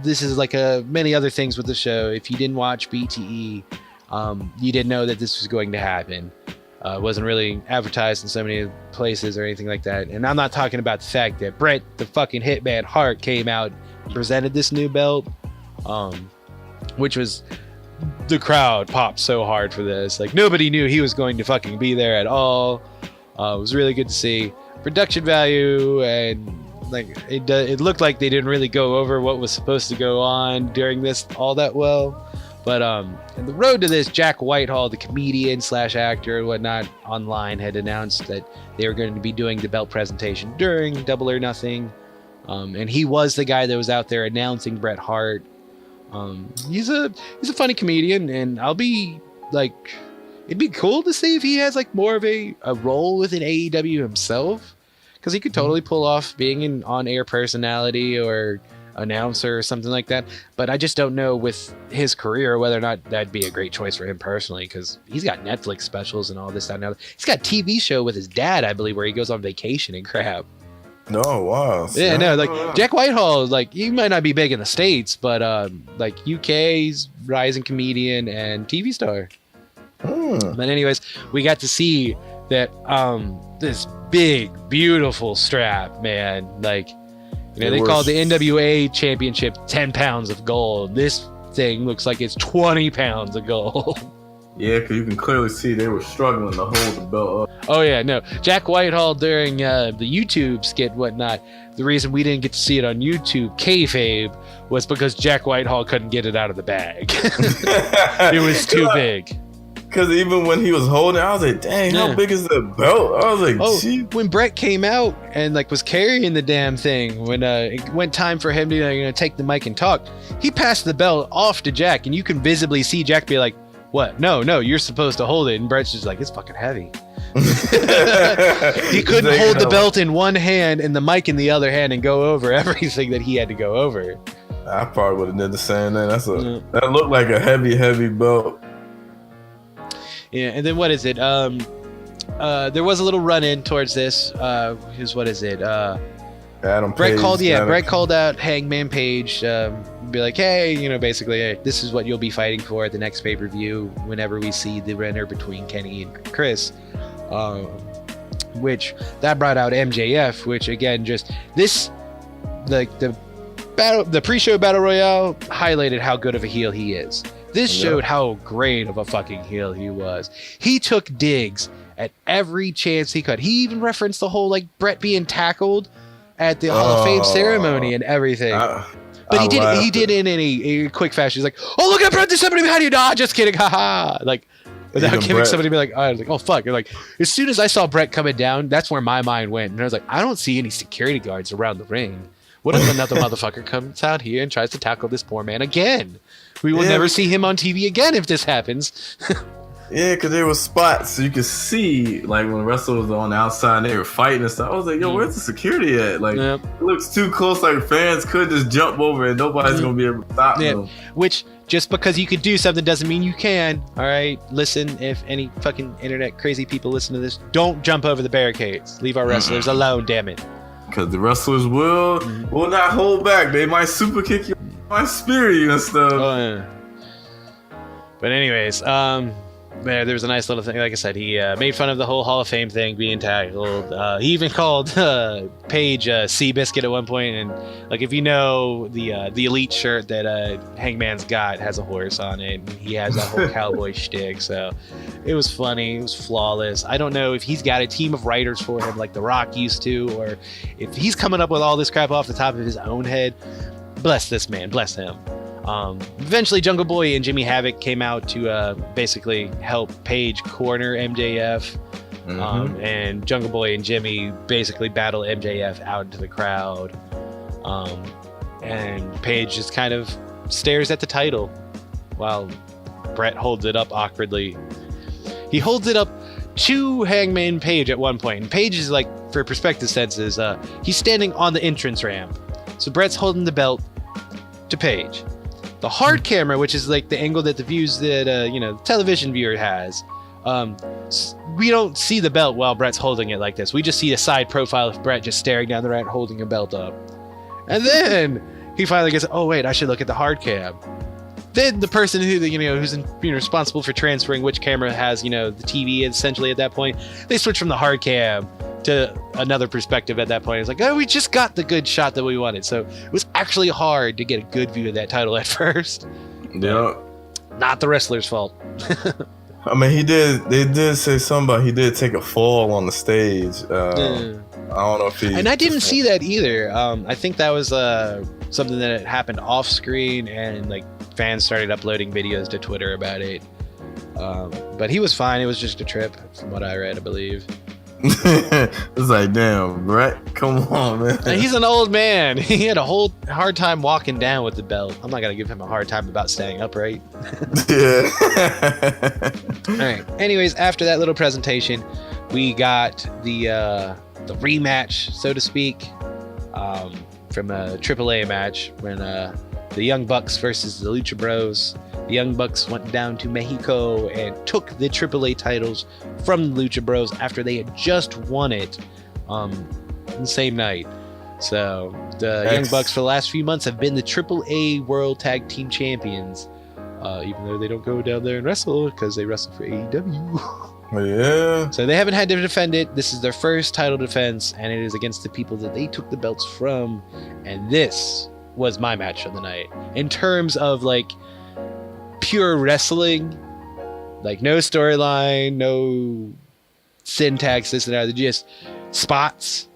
Speaker 1: this is like many other things with the show. If you didn't watch BTE, You didn't know that this was going to happen. It wasn't really advertised in so many places or anything like that. And I'm not talking about the fact that Bret the fucking Hitman Hart came out and presented this new belt, which was, the crowd popped so hard for this. Like, nobody knew he was going to fucking be there at all. It was really good to see. Production value, and like it looked like they didn't really go over what was supposed to go on during this all that well. But in the road to this, Jack Whitehall, the comedian / actor and whatnot, online had announced that they were going to be doing the belt presentation during Double or Nothing. And he was the guy that was out there announcing Bret Hart. He's a funny comedian, and I'll be like, it'd be cool to see if he has like more of a role within AEW himself, because he could totally pull off being an on-air personality or announcer or something like that. But I just don't know with his career whether or not that'd be a great choice for him personally, because he's got Netflix specials and all this, that, and other. He's got a TV show with his dad, I believe, where he goes on vacation and crap.
Speaker 3: Oh, wow.
Speaker 1: Yeah, no, like Jack Whitehall, like, he might not be big in the States, but like UK's rising comedian and TV star. But anyways, we got to see that this big, beautiful strap, man. Like, you know, they call the NWA championship 10 pounds of gold. This thing looks like it's 20 pounds of gold.
Speaker 3: Yeah, because you can clearly see they were struggling to hold the belt up.
Speaker 1: Oh, yeah, no. Jack Whitehall during the YouTube skit, whatnot, the reason we didn't get to see it on YouTube, kayfabe, was because Jack Whitehall couldn't get it out of the bag. It was too big.
Speaker 3: Because even when he was holding it, I was like, dang, how big is the belt? I was like, gee.
Speaker 1: When Bret came out and like was carrying the damn thing, when it went time for him to take the mic and talk, he passed the belt off to Jack, and you can visibly see Jack be like, what? No, you're supposed to hold it. And Bret's just like, it's fucking heavy. He couldn't hold the belt in one hand and the mic in the other hand and go over everything that he had to go over.
Speaker 3: I probably would have done the same thing. That looked like a heavy belt.
Speaker 1: Yeah, and then what is it? There was a little run-in towards this. What is it?
Speaker 3: Adam
Speaker 1: Bret
Speaker 3: Page,
Speaker 1: Bret called out Hangman Page, be like, hey, basically, hey, this is what you'll be fighting for at the next pay-per-view whenever we see the winner between Kenny and Chris. Which that brought out MJF, which again, just this, like the pre-show battle royale highlighted how good of a heel he is. This showed how great of a fucking heel he was. He took digs at every chance he could. He even referenced the whole like Bret being tackled at the Hall of Fame ceremony and everything. But he did it in a quick fashion. He's like, oh, look at Bret, there's somebody behind you. Nah, just kidding, haha. Like, without giving somebody be like, oh, I was like, oh fuck. You're like, as soon as I saw Bret coming down, that's where my mind went. And I was like, I don't see any security guards around the ring. What if another motherfucker comes out here and tries to tackle this poor man again? We will never see him on TV again if this happens.
Speaker 3: Yeah, because there were spots so you could see, like, when wrestlers were on the outside and they were fighting and stuff. I was like, yo, where's the security at? Like, it looks too close, like fans could just jump over and nobody's going to be able to stop them.
Speaker 1: Which, just because you could do something doesn't mean you can. All right? Listen, if any fucking internet crazy people listen to this, don't jump over the barricades. Leave our wrestlers alone, damn it.
Speaker 3: Because the wrestlers will not hold back. They might super kick you, might spear you and stuff.
Speaker 1: Oh, yeah. But anyways, there was a nice little thing. Like I said, he made fun of the whole Hall of Fame thing being tackled. He even called Paige Seabiscuit at one point, and like, if you know the Elite shirt that Hangman's got has a horse on it, and he has that whole cowboy shtick. So it was funny. It was flawless. I don't know if he's got a team of writers for him like The Rock used to, or if he's coming up with all this crap off the top of his own head. Bless this man. Bless him. Eventually Jungle Boy and Jimmy Havoc came out to basically help Paige corner MJF. And Jungle Boy and Jimmy basically battle MJF out into the crowd. And Paige just kind of stares at the title while Bret holds it up awkwardly. He holds it up to Hangman Page at one point, and Page is like, for perspective senses, he's standing on the entrance ramp. So Bret's holding the belt to Page. The hard camera, which is like the angle that the views that the television viewer has, we don't see the belt while Bret's holding it like this. We just see a side profile of Bret just staring down the ramp holding a belt up. And then he finally gets, oh wait, I should look at the hard cam. then the person who's responsible for transferring which camera has the TV essentially at that point, they switch from the hard cam to another perspective at that point. It's like, oh, we just got the good shot that we wanted. So it was actually hard to get a good view of that title at first.
Speaker 3: Yeah.
Speaker 1: Not the wrestler's fault.
Speaker 3: I mean, they did say something about he did take a fall on the stage. I don't know if he...
Speaker 1: And I didn't see that either. I think that was something that had happened off screen, and like fans started uploading videos to Twitter about it. But he was fine. It was just a trip, from what I read, I believe.
Speaker 3: It's like, damn, Brett, come on, man.
Speaker 1: And he's an old man. He had a whole hard time walking down with the belt. I'm not gonna give him a hard time about staying upright.
Speaker 3: Yeah.
Speaker 1: All right. Anyways, after that little presentation, we got the rematch, so to speak, from a AAA match when the Young Bucks versus the Lucha Bros. The Young Bucks went down to Mexico and took the AAA titles from the Lucha Bros after they had just won it the same night. So the Young Bucks for the last few months have been the AAA World Tag Team Champions, even though they don't go down there and wrestle because they wrestle for AEW.
Speaker 3: Yeah.
Speaker 1: So they haven't had to defend it. This is their first title defense, and it is against the people that they took the belts from. And this was my match of the night. In terms of like pure wrestling, like no storyline, no syntax, this and that, they're just spots,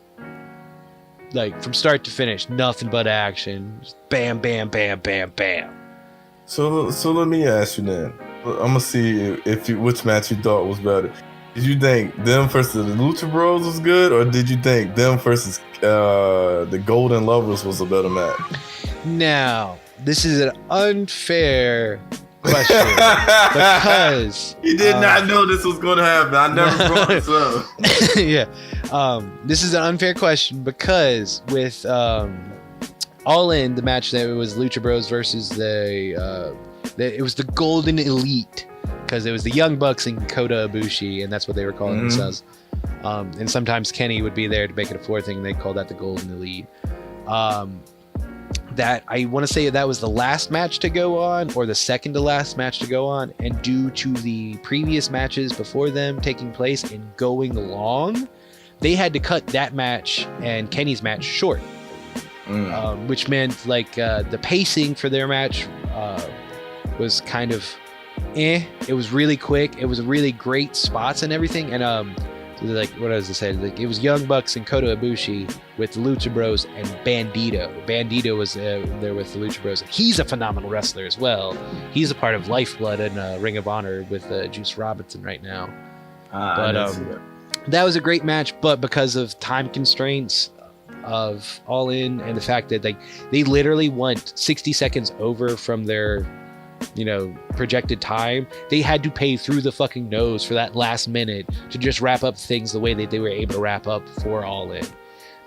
Speaker 1: like from start to finish, nothing but action. Just bam, bam, bam, bam, bam.
Speaker 3: So let me ask you then. I'm gonna see which match you thought was better. Did you think them versus the Lucha Bros was good, or did you think them versus the Golden Lovers was a better match?
Speaker 1: Now, this is an unfair question because
Speaker 3: you did not know this was going to happen. I never brought this up.
Speaker 1: Yeah, this is an unfair question because with All In, the match that was Lucha Bros versus it was the Golden Elite, because it was the Young Bucks and Kota Ibushi, and that's what they were calling themselves. And sometimes Kenny would be there to make it a fourth thing. They called that the Golden Elite. That I want to say that was the last match to go on, or the second to last match to go on, and due to the previous matches before them taking place and going long, they had to cut that match and Kenny's match short, which meant like the pacing for their match was kind of it was really quick. It was really great spots and everything, and like what does it say? Like it was Young Bucks and Kota Ibushi with the Lucha Bros and Bandito. Bandito was there with the Lucha Bros. He's a phenomenal wrestler as well. He's a part of Lifeblood and Ring of Honor with Juice Robinson right now. That was a great match, but because of time constraints of All In and the fact that they literally went 60 seconds over from their projected time, they had to pay through the fucking nose for that last minute to just wrap up things the way that they were able to wrap up for All In.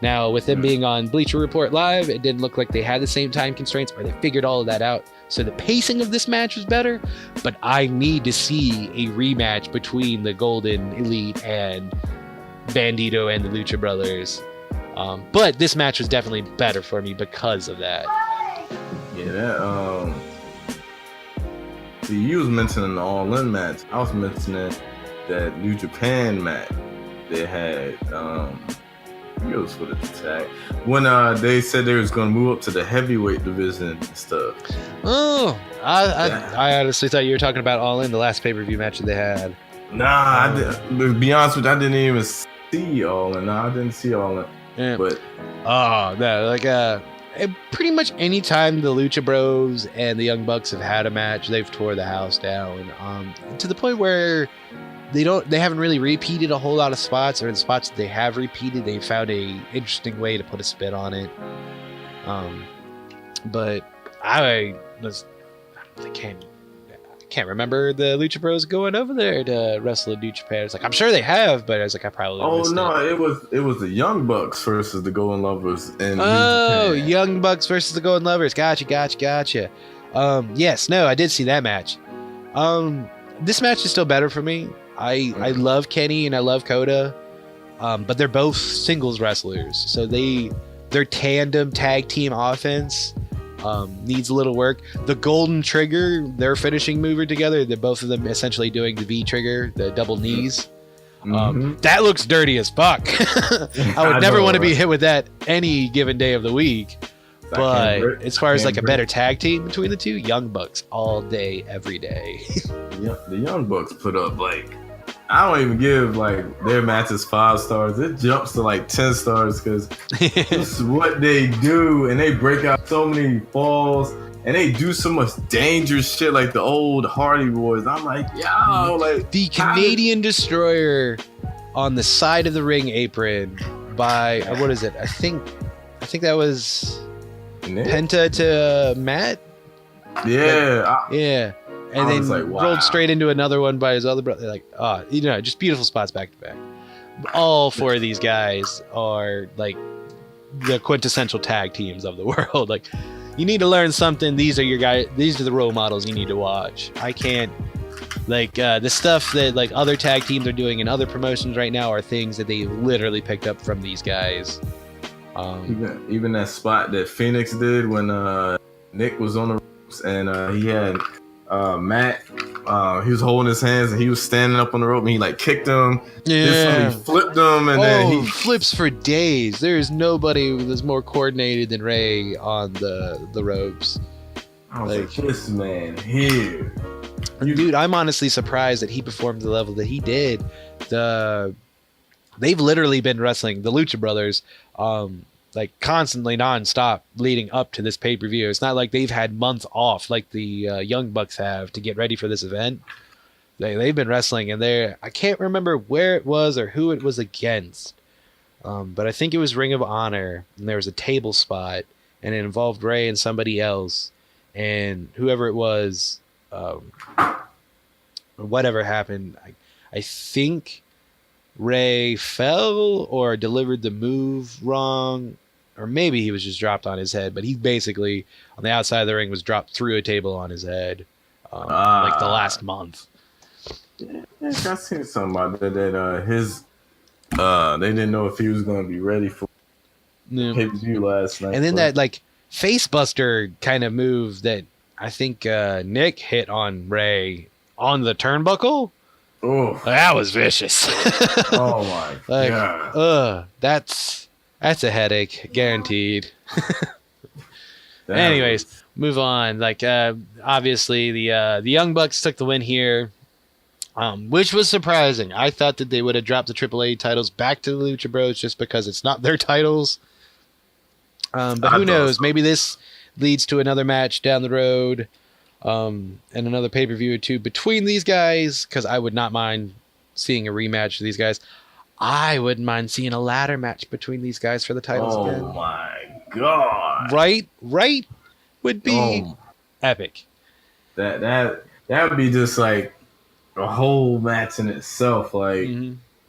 Speaker 1: Now, with them being on Bleacher Report Live, it didn't look like they had the same time constraints, or they figured all of that out. So the pacing of this match was better, but I need to see a rematch between the Golden Elite and Bandito and the Lucha Brothers. But this match was definitely better for me because of that.
Speaker 3: Yeah, see, you was mentioning the All In match. I was mentioning that New Japan match they had. It was for the tag when they said they was going to move up to the heavyweight division and stuff.
Speaker 1: Oh, I honestly thought you were talking about All In, the last pay-per-view match that they had.
Speaker 3: Nah, to be honest with you, I didn't even see All In. Nah, I didn't see All In.
Speaker 1: Yeah.
Speaker 3: But
Speaker 1: pretty much any time the Lucha Bros and the Young Bucks have had a match, they've tore the house down. To the point where they haven't really repeated a whole lot of spots, or in spots that they have repeated, they found a interesting way to put a spin on it. But I can't remember the Lucha Bros going over there to wrestle in New Japan. It's like, I'm sure they have, but I was like, I probably missed
Speaker 3: it was the Young Bucks versus the Golden Lovers in New Japan.
Speaker 1: Young Bucks versus the Golden Lovers. Gotcha. Yes, no, I did see that match. This match is still better for me. I love Kenny and I love Kota, but they're both singles wrestlers, so their tandem tag team offense needs a little work. The Golden Trigger, their finishing mover together, they're both of them essentially doing the V trigger, the double knees. That looks dirty as fuck. I would never want to be hit with that any given day of the week. But as far as like a better tag team between the two, Young Bucks all day, every day.
Speaker 3: Yeah, the Young Bucks put up like, I don't even give like their matches 5 stars. It jumps to like 10 stars because this is what they do, and they break out so many falls, and they do so much dangerous shit like the old Hardy Boys. I'm like, yo, like
Speaker 1: the Canadian Destroyer on the side of the ring apron by what is it? I think that was Penta to Matt.
Speaker 3: Yeah,
Speaker 1: yeah. And then
Speaker 3: like, wow.
Speaker 1: rolled straight into another one by his other brother. Like, just beautiful spots back to back. All 4 of these guys are like the quintessential tag teams of the world. Like, you need to learn something. These are your guys. These are the role models you need to watch. I can't like the stuff that like other tag teams are doing in other promotions right now are things that they literally picked up from these guys.
Speaker 3: Even that spot that Phoenix did when Nick was on the ropes and he had Matt, he was holding his hands and he was standing up on the rope and he like kicked him.
Speaker 1: Yeah,
Speaker 3: he flipped him and then he
Speaker 1: flips for days. There's nobody that's more coordinated than Ray on the ropes.
Speaker 3: I was like, this man here.
Speaker 1: Dude, I'm honestly surprised that he performed to the level that he did. They've literally been wrestling the Lucha Brothers like constantly nonstop leading up to this pay-per-view. It's not like they've had months off like the Young Bucks have to get ready for this event. They've been wrestling, and I can't remember where it was or who it was against, but I think it was Ring of Honor, and there was a table spot, and it involved Ray and somebody else, and whoever it was, whatever happened, I think Ray fell or delivered the move wrong, or maybe he was just dropped on his head, but he basically on the outside of the ring was dropped through a table on his head like the last month.
Speaker 3: Yeah, I seen something about that his they didn't know if he was going to be ready for pay-per-view last night.
Speaker 1: And then that like face buster kind of move that I think Nick hit on Ray on the turnbuckle.
Speaker 3: Oh,
Speaker 1: that was vicious.
Speaker 3: Oh my god.
Speaker 1: That's a headache, guaranteed. Anyways, move on. Like obviously the Young Bucks took the win here, which was surprising. I thought that they would have dropped the AAA titles back to the Lucha Bros just because it's not their titles. But who knows? Maybe this leads to another match down the road. And another pay-per-view or two between these guys, because I would not mind seeing a rematch of these guys. I wouldn't mind seeing a ladder match between these guys for the titles again.
Speaker 3: Oh my god!
Speaker 1: Right would be epic.
Speaker 3: That would be just like a whole match in itself. Like,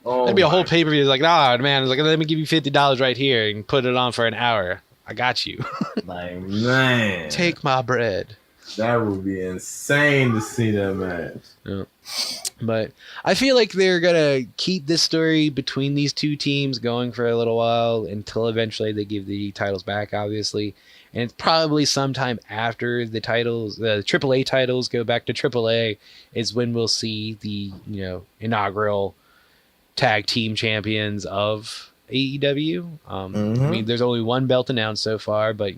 Speaker 1: that'd be a whole pay-per-view. Like, man, it's like, let me give you $50 right here and put it on for an hour. I got you.
Speaker 3: Like, man,
Speaker 1: take my bread.
Speaker 3: That would be insane to see that match.
Speaker 1: Yeah. But I feel like they're going to keep this story between these two teams going for a little while until eventually they give the titles back, obviously. And it's probably sometime after the AAA titles go back to AAA is when we'll see the, inaugural tag team champions of AEW. I mean, there's only one belt announced so far, but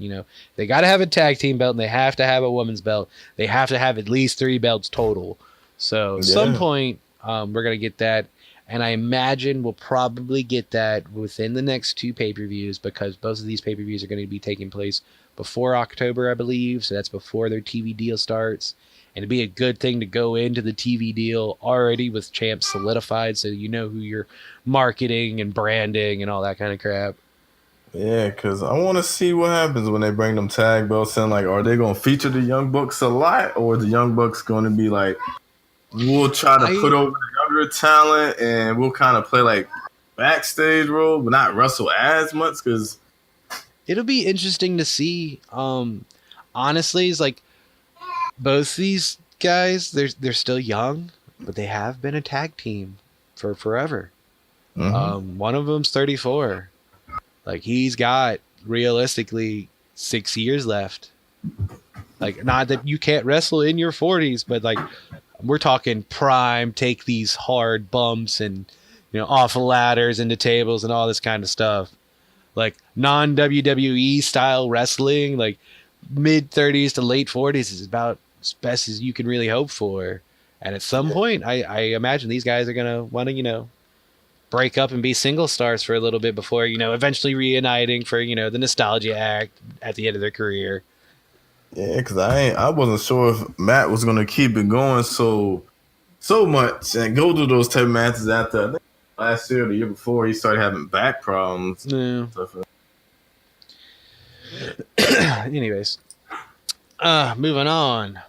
Speaker 1: they got to have a tag team belt and they have to have a women's belt. They have to have at least 3 belts total. So at some point, we're gonna get that, and I imagine we'll probably get that within the next 2 pay-per-views because both of these pay-per-views are going to be taking place before October, I believe. So that's before their TV deal starts. And it'd be a good thing to go into the TV deal already with champs solidified so you know who you're marketing and branding and all that kind of crap.
Speaker 3: Yeah, because I want to see what happens when they bring them tag belts in. Like, are they going to feature the Young Bucks a lot? Or are the Young Bucks going to be like, we'll try to put over the younger talent and we'll kind of play like backstage role, but not wrestle as much? Because
Speaker 1: it'll be interesting to see. Honestly, it's like, both these guys, they're still young, but they have been a tag team for forever. One of them's 34. Like, he's got realistically 6 years left Like, not that you can't wrestle in your 40s, but like we're talking prime, take these hard bumps and, you know, off of ladders into tables and all this kind of stuff. Like non WWE style wrestling, like mid 30s to late 40s is about as best as you can really hope for. And at some point, I imagine these guys are going to want to, you know, break up and be single stars for a little bit before, you know, eventually reuniting for, you know, the nostalgia act at the end of their career.
Speaker 3: Yeah, because I wasn't sure if Matt was gonna keep it going so much and go to those type of matches after I think last year or the year before he started having back problems.
Speaker 1: Yeah. Anyways, moving on.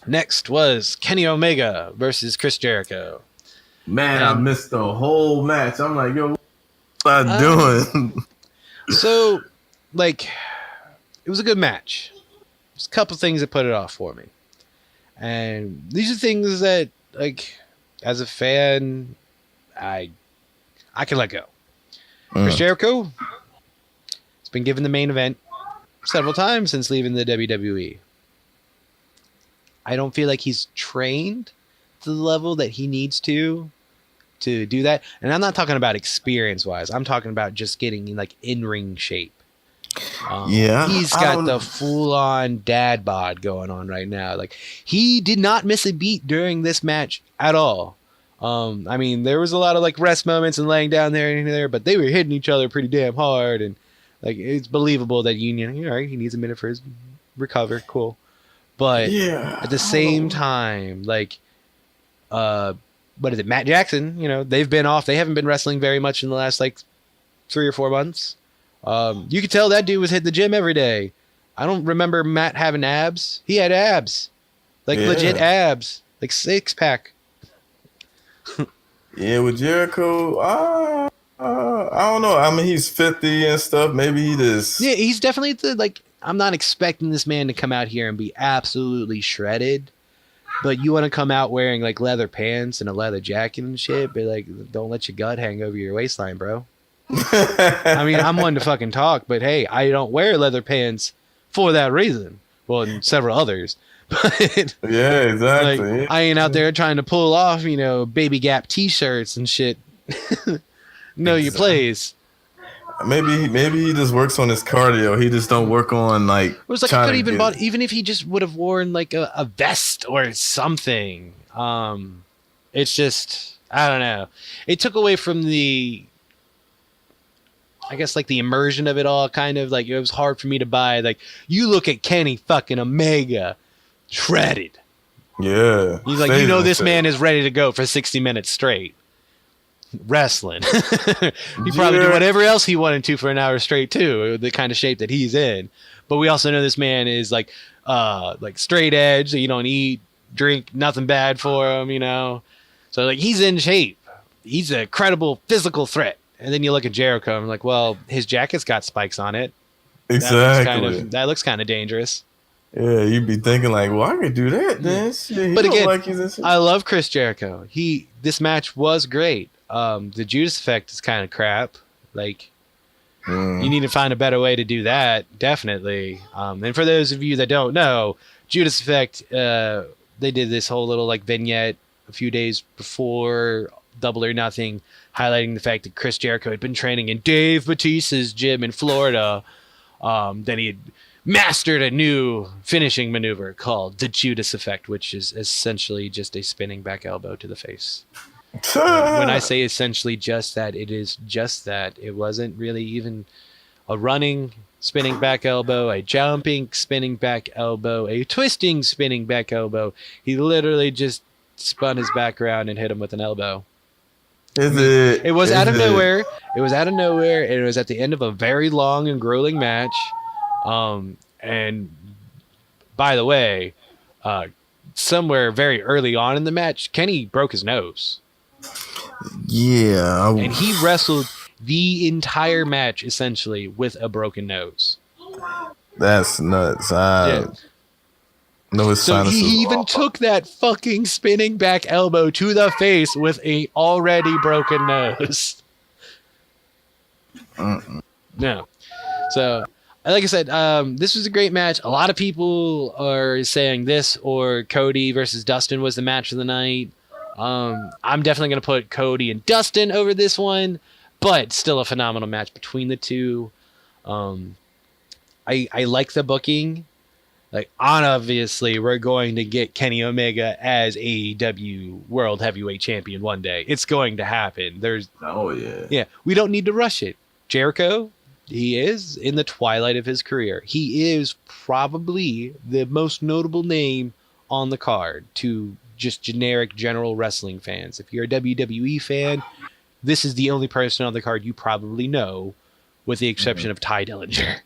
Speaker 1: Next was Kenny Omega versus Chris Jericho.
Speaker 3: Man, I missed the whole match. I'm like, yo, what am I doing?
Speaker 1: So, like, it was a good match. There's a couple things that put it off for me. And these are things that, like, as a fan, I can let go. Chris Jericho has been given the main event several times since leaving the WWE. I don't feel like he's trained to the level that he needs to do that. And I'm not talking about experience-wise. I'm talking about just getting, like, in-ring shape. He's got the full-on dad bod going on right now. Like, he did not miss a beat during this match at all. I mean, there was a lot of like rest moments and laying down there and there, but they were hitting each other pretty damn hard, and like it's believable that Union, all right, he needs a minute for his recover, cool. But at the same time, like, what is it, Matt Jackson? You know, they've been off. They haven't been wrestling very much in the last like 3 or 4 months. You could tell that dude was hitting the gym every day. I don't remember Matt having abs. He had abs, like legit abs, like 6-pack.
Speaker 3: Yeah, with Jericho, I don't know. I mean, he's 50 and stuff. Maybe he just...
Speaker 1: Yeah, he's definitely like, I'm not expecting this man to come out here and be absolutely shredded, but you want to come out wearing like leather pants and a leather jacket and shit, but like, don't let your gut hang over your waistline, bro. I mean, I'm one to fucking talk, but hey, I don't wear leather pants for that reason. Well, and several others. But
Speaker 3: yeah, exactly.
Speaker 1: Like, I ain't out there trying to pull off, you know, Baby Gap t-shirts and shit. Know your place.
Speaker 3: Maybe he just works on his cardio. He just don't work on like.
Speaker 1: It was like I could even bought, even if he just would have worn like a vest or something. It's just, I don't know. It took away from the, I guess, like the immersion of it all. Kind of like it was hard for me to buy. Like, you look at Kenny fucking Omega, shredded.
Speaker 3: Yeah.
Speaker 1: He's like, you know, this man is ready to go for 60 minutes straight. Wrestling. He probably do whatever else he wanted to for an hour straight too, the kind of shape that he's in. But we also know this man is like straight edge, so you don't eat, drink, nothing bad for him, you know. So like he's in shape. He's a credible physical threat. And then you look at Jericho and I'm like, well, his jacket's got spikes on it.
Speaker 3: Exactly.
Speaker 1: That looks kind of dangerous.
Speaker 3: Yeah, you'd be thinking like, well, I could do that then. Shit,
Speaker 1: but again, like I love Chris Jericho. This match was great. The Judas Effect is kind of crap. Like, you need to find a better way to do that, definitely. And for those of you that don't know, Judas Effect, they did this whole little like vignette a few days before Double or Nothing, highlighting the fact that Chris Jericho had been training in Dave Bautista's gym in Florida. Then he had mastered a new finishing maneuver called the Judas Effect, which is essentially just a spinning back elbow to the face. When I say essentially just that, it is just that. It wasn't really even a running spinning back elbow, a jumping spinning back elbow, a twisting spinning back elbow. He literally just spun his back around and hit him with an elbow. It was out of nowhere. It was out of nowhere. It was at the end of a very long and grueling match. And by the way, somewhere very early on in the match, Kenny broke his nose.
Speaker 3: Yeah.
Speaker 1: And he wrestled the entire match essentially with a broken nose.
Speaker 3: That's nuts. No, his
Speaker 1: so he even took that fucking spinning back elbow to the face with a already broken nose. No. So like I said, this was a great match. A lot of people are saying this or Cody versus Dustin was the match of the night. I'm definitely going to put Cody and Dustin over this one, but still a phenomenal match between the two. I like the booking. Like, obviously, we're going to get Kenny Omega as AEW World Heavyweight Champion one day. It's going to happen. Yeah, we don't need to rush it. Jericho, he is in the twilight of his career. He is probably the most notable name on the card to just generic general wrestling fans. If you're a WWE fan, this is the only person on the card you probably know, with the exception of Ty Dillinger.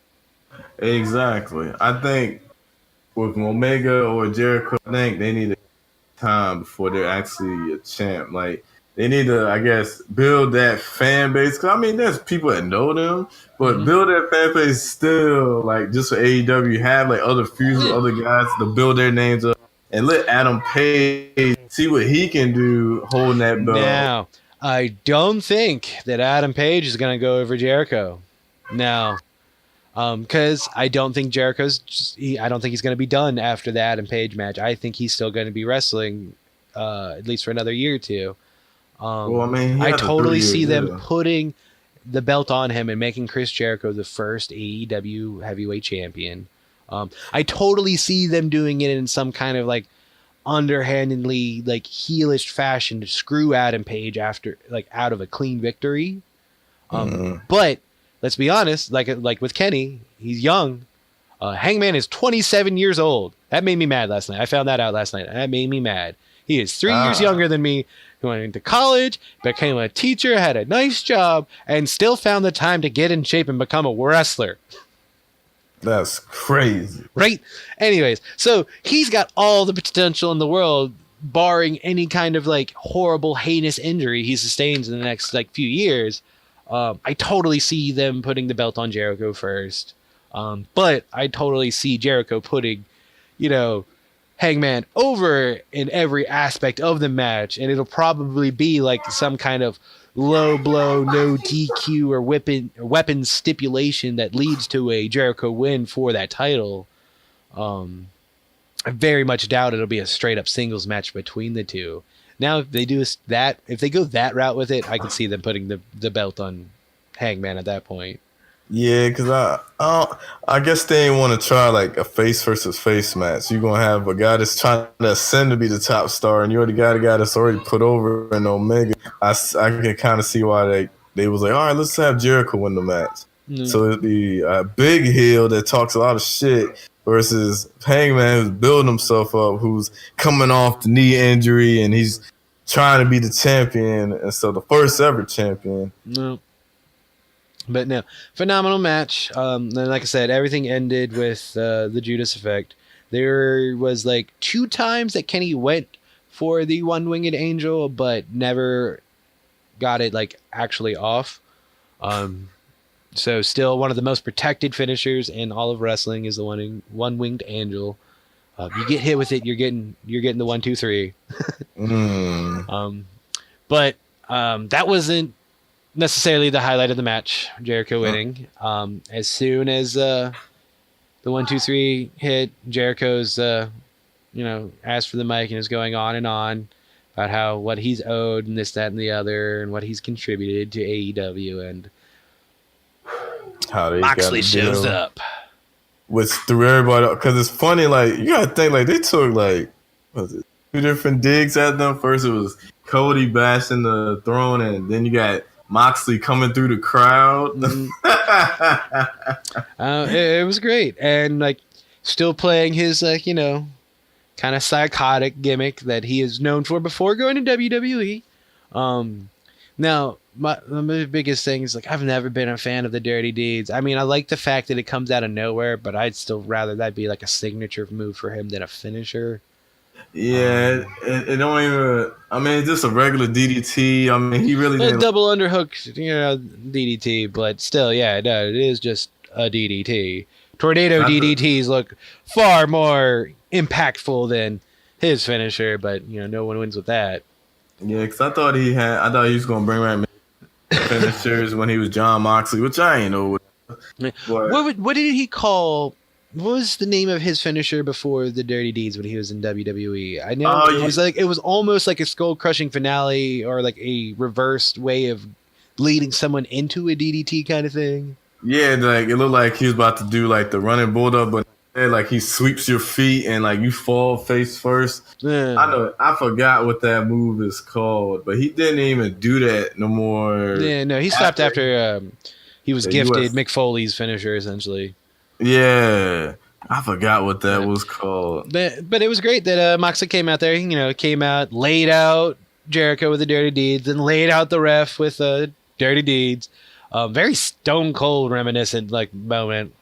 Speaker 3: Exactly. I think with Omega or Jericho, I think they need time before they're actually a champ. Like, they need to, I guess, build that fan base. Cause I mean, there's people that know them, but build that fan base still. Like, just for AEW, have like other feuds with other guys to build their names up, and let Adam Page see what he can do holding that belt.
Speaker 1: Now, I don't think that Adam Page is going to go over Jericho. Now, because I don't think I don't think he's going to be done after the Adam Page match. I think he's still going to be wrestling, at least for another year or two.
Speaker 3: Well, I mean,
Speaker 1: I totally see them putting the belt on him and making Chris Jericho the first AEW heavyweight champion. I totally see them doing it in some kind of like underhandedly, like heelish fashion to screw Adam Page after, like, out of a clean victory. But let's be honest, like with Kenny, he's young. Hangman is 27 years old. That made me mad last night. I found that out last night. That made me mad. He is 3 years younger than me. He went into college, became a teacher, had a nice job, and still found the time to get in shape and become a wrestler.
Speaker 3: That's crazy.
Speaker 1: Right? Anyways, so he's got all the potential in the world, barring any kind of like horrible, heinous injury he sustains in the next like few years. I totally see them putting the belt on Jericho first. But I totally see Jericho putting, Hangman over in every aspect of the match, and it'll probably be like some kind of low blow, no DQ or weapon stipulation that leads to a Jericho win for that title. I very much doubt it'll be a straight up singles match between the two. Now, if they do that, if they go that route with it, I can see them putting the belt on Hangman at that point.
Speaker 3: Yeah, because I guess they didn't want to try like a face versus face match. You're gonna have a guy that's trying to ascend to be the top star, and you're the guy that's already put over in Omega. I can kind of see why they was like, all right, let's have Jericho win the match. So it'd be a big heel that talks a lot of shit versus Hangman, who's building himself up, who's coming off the knee injury, and he's trying to be the champion, and so the first ever champion.
Speaker 1: But no, phenomenal match. And like I said, everything ended with the Judas effect. There was like 2 times that Kenny went for the one-winged angel, but never got it like actually off. So still one of the most protected finishers in all of wrestling is the one-winged angel. You get hit with it, you're getting the 1, 2, 3. But that wasn't necessarily the highlight of the match. Jericho winning. As soon as the 1, 2, 3 hit, Jericho's asked for the mic and is going on and on about what he's owed and this, that, and the other, and what he's contributed to AEW, and
Speaker 3: how they
Speaker 1: Moxley shows up.
Speaker 3: Which threw everybody up, because it's funny, like, you gotta think, like, they took, like, 2 different digs at them. First it was Cody bashing the throne, and then you got Moxley coming through the crowd.
Speaker 1: It was great. And, like, still playing his, kind of psychotic gimmick that he is known for before going to WWE. Now, the biggest thing is, like, I've never been a fan of the Dirty Deeds. I mean, I like the fact that it comes out of nowhere, but I'd still rather that be like a signature move for him than a finisher.
Speaker 3: Yeah, it don't even. I mean, it's just a regular DDT. I mean, he really didn't.
Speaker 1: Double underhook, DDT, but still, yeah, no, it is just a DDT. Tornado DDTs look far more impactful than his finisher, but no one wins with that.
Speaker 3: Yeah, because I thought he was gonna bring back finishers when he was John Moxley, which I ain't know. But
Speaker 1: What did he call? What was the name of his finisher before the Dirty Deeds when he was in WWE? I know
Speaker 3: Oh,
Speaker 1: it was almost like a skull crushing finale or like a reversed way of leading someone into a DDT kind of thing.
Speaker 3: yeah, like it looked like he was about to do like the running bulldog, but instead, like he sweeps your feet and like you fall face first. I know, I forgot what that move is called, but he didn't even do that no more.
Speaker 1: Yeah, no, he stopped after he was
Speaker 3: the
Speaker 1: gifted
Speaker 3: US
Speaker 1: Mick Foley's finisher essentially.
Speaker 3: Yeah, I forgot what that
Speaker 1: Yeah.
Speaker 3: was called.
Speaker 1: But it was great that Moxley came out there. Came out, laid out Jericho with the Dirty Deeds, and laid out the ref with Dirty Deeds. Very Stone Cold reminiscent like moment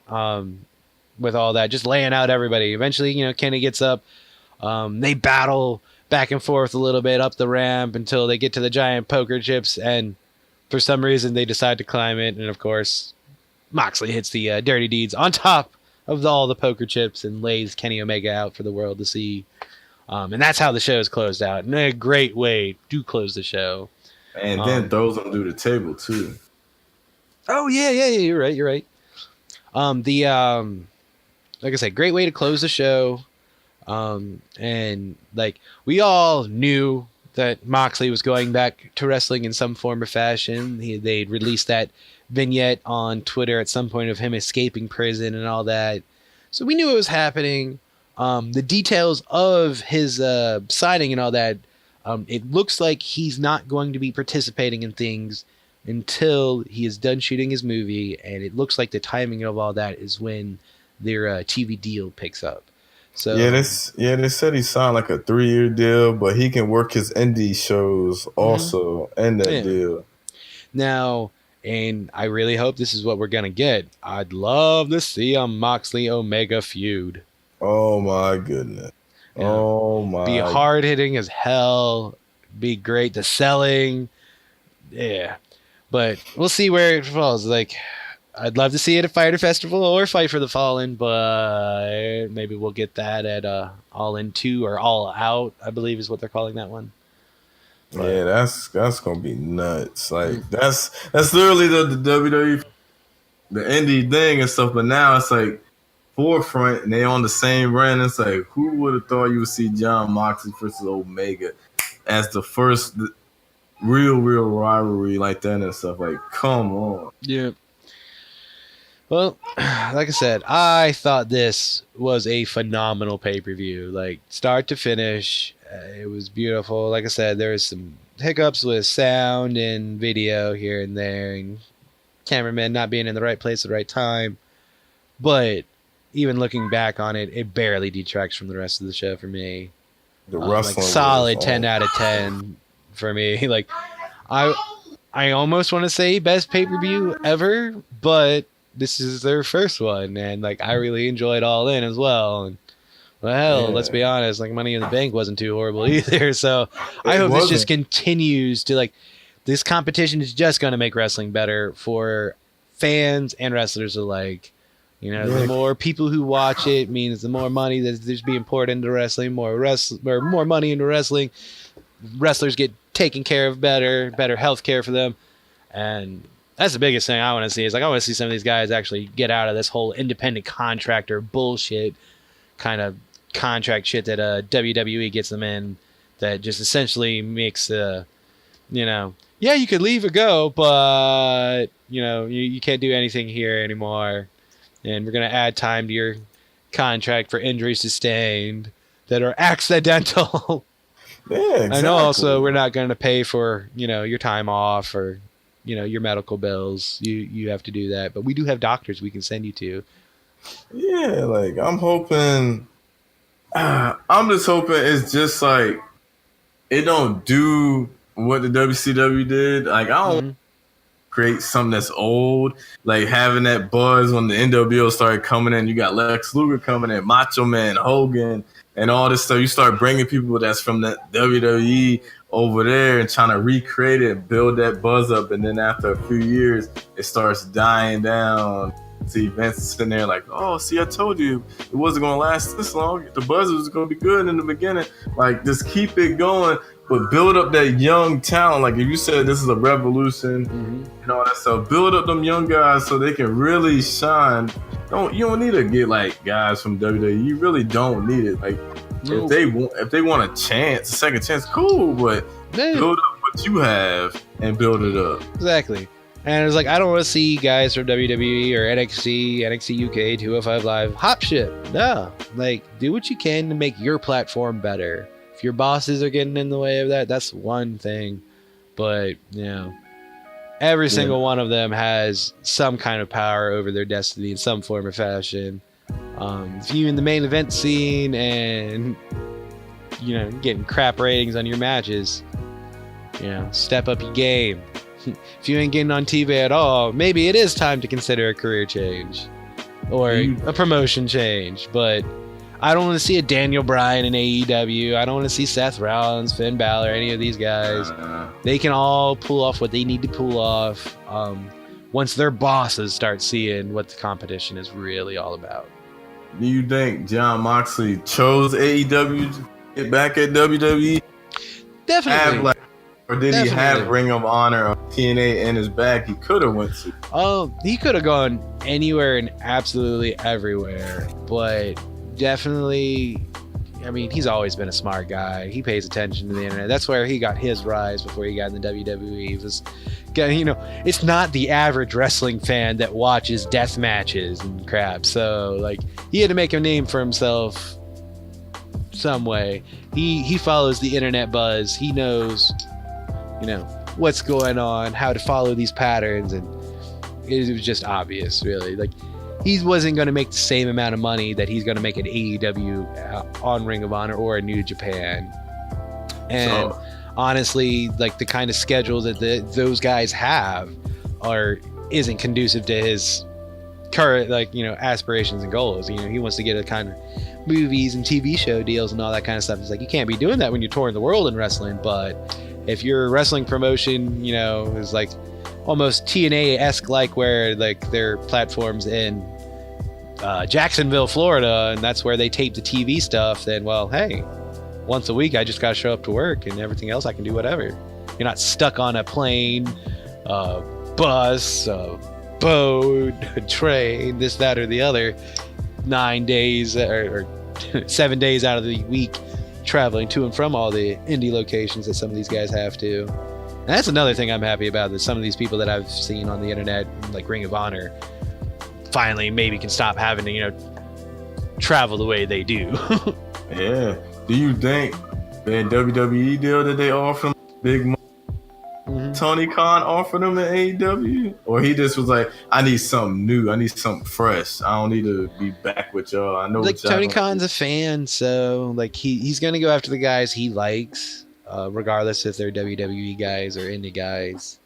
Speaker 1: with all that, just laying out everybody. Eventually, Kenny gets up. They battle back and forth a little bit up the ramp until they get to the giant poker chips, and for some reason they decide to climb it. And of course, Moxley hits the Dirty Deeds on top of all the poker chips and lays Kenny Omega out for the world to see. And that's how the show is closed out. And a great way to close the show.
Speaker 3: And then throws him through the table too.
Speaker 1: Oh yeah, you're right. Like I said, great way to close the show. And like we all knew that Moxley was going back to wrestling in some form or fashion. They'd released that vignette on Twitter at some point of him escaping prison and all that. So we knew it was happening. The details of his signing and all that, it looks like he's not going to be participating in things until he is done shooting his movie, and it looks like the timing of all that is when their TV deal picks up. So
Speaker 3: they said he signed like a 3-year deal, but he can work his indie shows also in that deal.
Speaker 1: Now, and I really hope this is what we're gonna get. I'd love to see a Moxley Omega feud.
Speaker 3: Oh my goodness! Oh my!
Speaker 1: Be hard hitting as hell. Be great. The selling, yeah. But we'll see where it falls. Like, I'd love to see it at Fighter Festival or Fight for the Fallen, but maybe we'll get that at All In 2 or All Out, I believe is what they're calling that one. But,
Speaker 3: yeah, that's gonna be nuts. Like that's literally the WWE, the indie thing and stuff. But now it's like forefront, and they on the same brand. It's like, who would have thought you would see John Moxley versus Omega as the first real rivalry like that and stuff? Like, come on.
Speaker 1: Yeah. Well, like I said, I thought this was a phenomenal pay-per-view. Like, start to finish, it was beautiful. Like I said, there was some hiccups with sound and video here and there, and cameramen not being in the right place at the right time. But even looking back on it, it barely detracts from the rest of the show for me.
Speaker 3: The wrestling
Speaker 1: like solid 10 out of 10 for me. Like, I almost want to say best pay-per-view ever, but this is their first one, and like I really enjoyed All In as well. And well, hell, let's be honest, like Money in the Bank wasn't too horrible either. So I hope this just continues to, like, this competition is just going to make wrestling better for fans and wrestlers alike. The more people who watch it means the more money that there's being poured into wrestling, more money into wrestling. Wrestlers get taken care of better health care for them, and that's the biggest thing I want to see. Is like I want to see some of these guys actually get out of this whole independent contractor bullshit kind of contract shit that WWE gets them in. That just essentially makes you could leave or go, but you can't do anything here anymore, and we're gonna add time to your contract for injuries sustained that are accidental.
Speaker 3: Yeah, exactly.
Speaker 1: I know. Also, we're not going to pay for your time off or your medical bills. You have to do that, but we do have doctors we can send you to.
Speaker 3: Yeah, like I'm just hoping it's just like it don't do what the WCW did. Like I don't create something that's old, like having that buzz when the NWO started coming in. You got Lex Luger coming in, Macho Man, Hogan, and all this stuff. You start bringing people that's from the WWE over there and trying to recreate it and build that buzz up. And then after a few years, it starts dying down. See Vince sitting there like, oh, see, I told you it wasn't going to last this long. The buzz was going to be good in the beginning. Like, just keep it going but build up that young talent. Like if you said this is a revolution and all that stuff, build up them young guys so they can really shine. You don't need to get like guys from WWE. You really don't need it. Like if they want a chance, a second chance, cool. But build up what you have and build it up.
Speaker 1: Exactly. And it was like, I don't want to see guys from WWE or NXT UK, 205 Live hop shit. No. Like, do what you can to make your platform better. If your bosses are getting in the way of that, that's one thing. But, every single one of them has some kind of power over their destiny in some form or fashion. If you in the main event scene and, getting crap ratings on your matches, step up your game. If you ain't getting on TV at all, maybe it is time to consider a career change or a promotion change. But I don't want to see a Daniel Bryan in AEW. I don't want to see Seth Rollins, Finn Balor, any of these guys. They can all pull off what they need to pull off once their bosses start seeing what the competition is really all about.
Speaker 3: Do you think Jon Moxley chose AEW to get back at WWE?
Speaker 1: Definitely.
Speaker 3: Or did he have Ring of Honor or TNA in his bag he could have went to?
Speaker 1: Oh, he could have gone anywhere and absolutely everywhere. But definitely, I mean, he's always been a smart guy. He pays attention to the internet. That's where he got his rise before he got in the WWE. It's not the average wrestling fan that watches death matches and crap. So, like, he had to make a name for himself some way. He follows the internet buzz. He knows what's going on, how to follow these patterns, and it was just obvious, really. Like, he wasn't going to make the same amount of money that he's going to make at AEW on Ring of Honor or in New Japan. And honestly, like, the kind of schedule that those guys have isn't conducive to his current, aspirations and goals. He wants to get a kind of movies and TV show deals and all that kind of stuff. It's like, you can't be doing that when you're touring the world in wrestling. But if your wrestling promotion, is like almost TNA-esque, like where like their platform's in Jacksonville, Florida, and that's where they tape the TV stuff, then, well, hey, once a week I just gotta show up to work, and everything else I can do whatever. You're not stuck on a plane, bus, boat, train, this, that, or the other, 9 days or 7 days out of the week traveling to and from all the indie locations that some of these guys have to. And that's another thing I'm happy about, that some of these people that I've seen on the internet, like Ring of Honor, finally maybe can stop having to, travel the way they do.
Speaker 3: Yeah. Do you think that WWE deal that they offer them big money, Tony Khan offered them in AEW? Or he just was like, I need something new. I need something fresh. I don't need to be back with y'all. I know
Speaker 1: like Tony Khan's a fan, so like he's gonna go after the guys he likes, regardless if they're WWE guys or indie guys.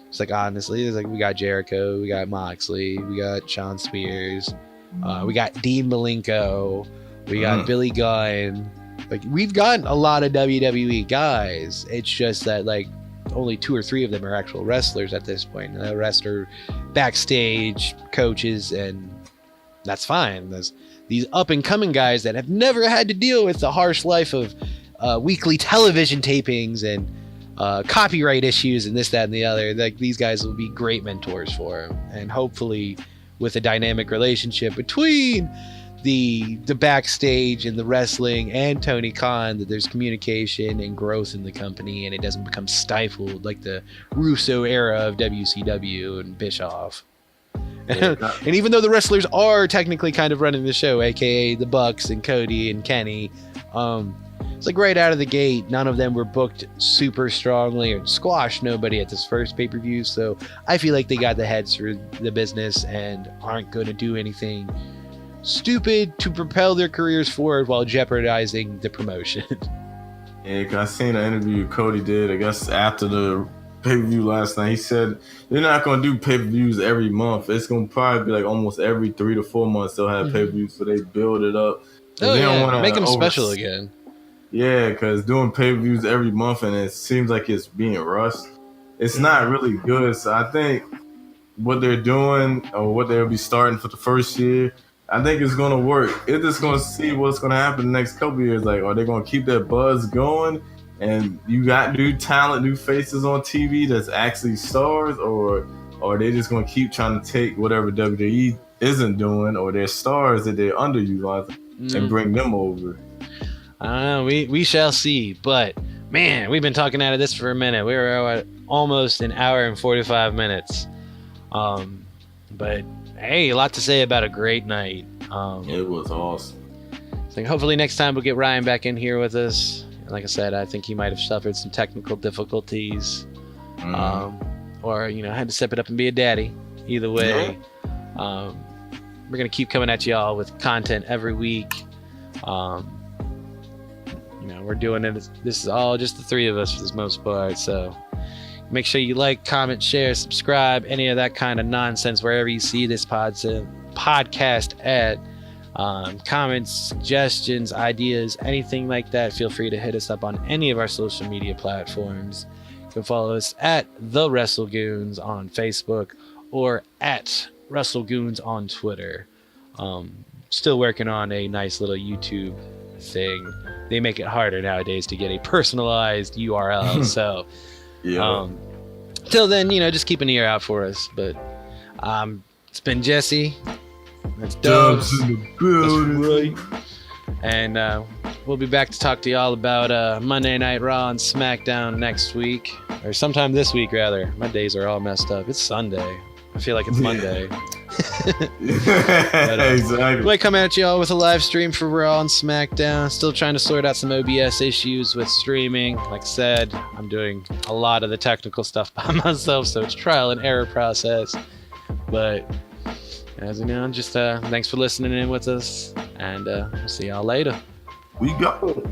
Speaker 1: It's like, honestly, it's like, we got Jericho, we got Moxley, we got Shawn Spears, we got Dean Malenko, we got Billy Gunn. Like, we've gotten a lot of WWE guys. It's just that, like, only 2 or 3 of them are actual wrestlers at this point. The rest are backstage coaches, and that's fine. There's these up-and-coming guys that have never had to deal with the harsh life of weekly television tapings and copyright issues and this, that, and the other. Like, these guys will be great mentors for him, and hopefully with a dynamic relationship between the backstage and the wrestling and Tony Khan, that there's communication and growth in the company, and it doesn't become stifled like the Russo era of WCW and Bischoff. And even though the wrestlers are technically kind of running the show, aka the Bucks and Cody and Kenny, it's like right out of the gate, none of them were booked super strongly or squashed nobody at this first pay-per-view. So I feel like they got the heads for the business and aren't going to do anything stupid to propel their careers forward while jeopardizing the promotion.
Speaker 3: Yeah, cause I seen an interview Cody did, I guess, after the pay-per-view last night. He said they're not going to do pay-per-views every month. It's going to probably be like almost every 3 to 4 months they'll have pay-per-views, so they build it up.
Speaker 1: Oh, they don't wanna make them special again.
Speaker 3: Yeah, because doing pay-per-views every month and it seems like it's being rushed, it's not really good. So I think what they're doing, or what they'll be starting for the first year, I think it's going to work. It's just going to see what's going to happen the next couple of years. Like, are they going to keep that buzz going and you got new talent, new faces on TV that's actually stars, or are they just gonna keep trying to take whatever WWE isn't doing, or their stars that they're underutilizing, and bring them over?
Speaker 1: I don't know. We shall see. But man, we've been talking out of this for a minute. We were at almost an hour and 45 minutes. But hey, a lot to say about a great night.
Speaker 3: It was awesome.
Speaker 1: So hopefully next time we'll get Ryan back in here with us. Like I said, I think he might have suffered some technical difficulties, or had to step it up and be a daddy. Either way, we're gonna keep coming at y'all with content every week. We're doing it. This is all just the three of us for the most part. So make sure you like, comment, share, subscribe, any of that kind of nonsense wherever you see this podcast at. Comments, suggestions, ideas, anything like that, feel free to hit us up on any of our social media platforms. You can follow us at the WrestleGoons on Facebook or at WrestleGoons on Twitter. Still working on a nice little YouTube thing. They make it harder nowadays to get a personalized URL. So till then, just keep an ear out for us. But it's been Jesse. That's Dubs. That's right. And we'll be back to talk to y'all about Monday Night Raw and SmackDown next week, or sometime this week rather. My days are all messed up. It's Sunday. I feel like it's Monday. But,
Speaker 3: exactly.
Speaker 1: We'll come at y'all with a live stream for Raw and SmackDown. Still trying to sort out some OBS issues with streaming. Like I said, I'm doing a lot of the technical stuff by myself, so it's trial and error process. But as you know, just thanks for listening in with us, and we'll see y'all later.
Speaker 3: We go.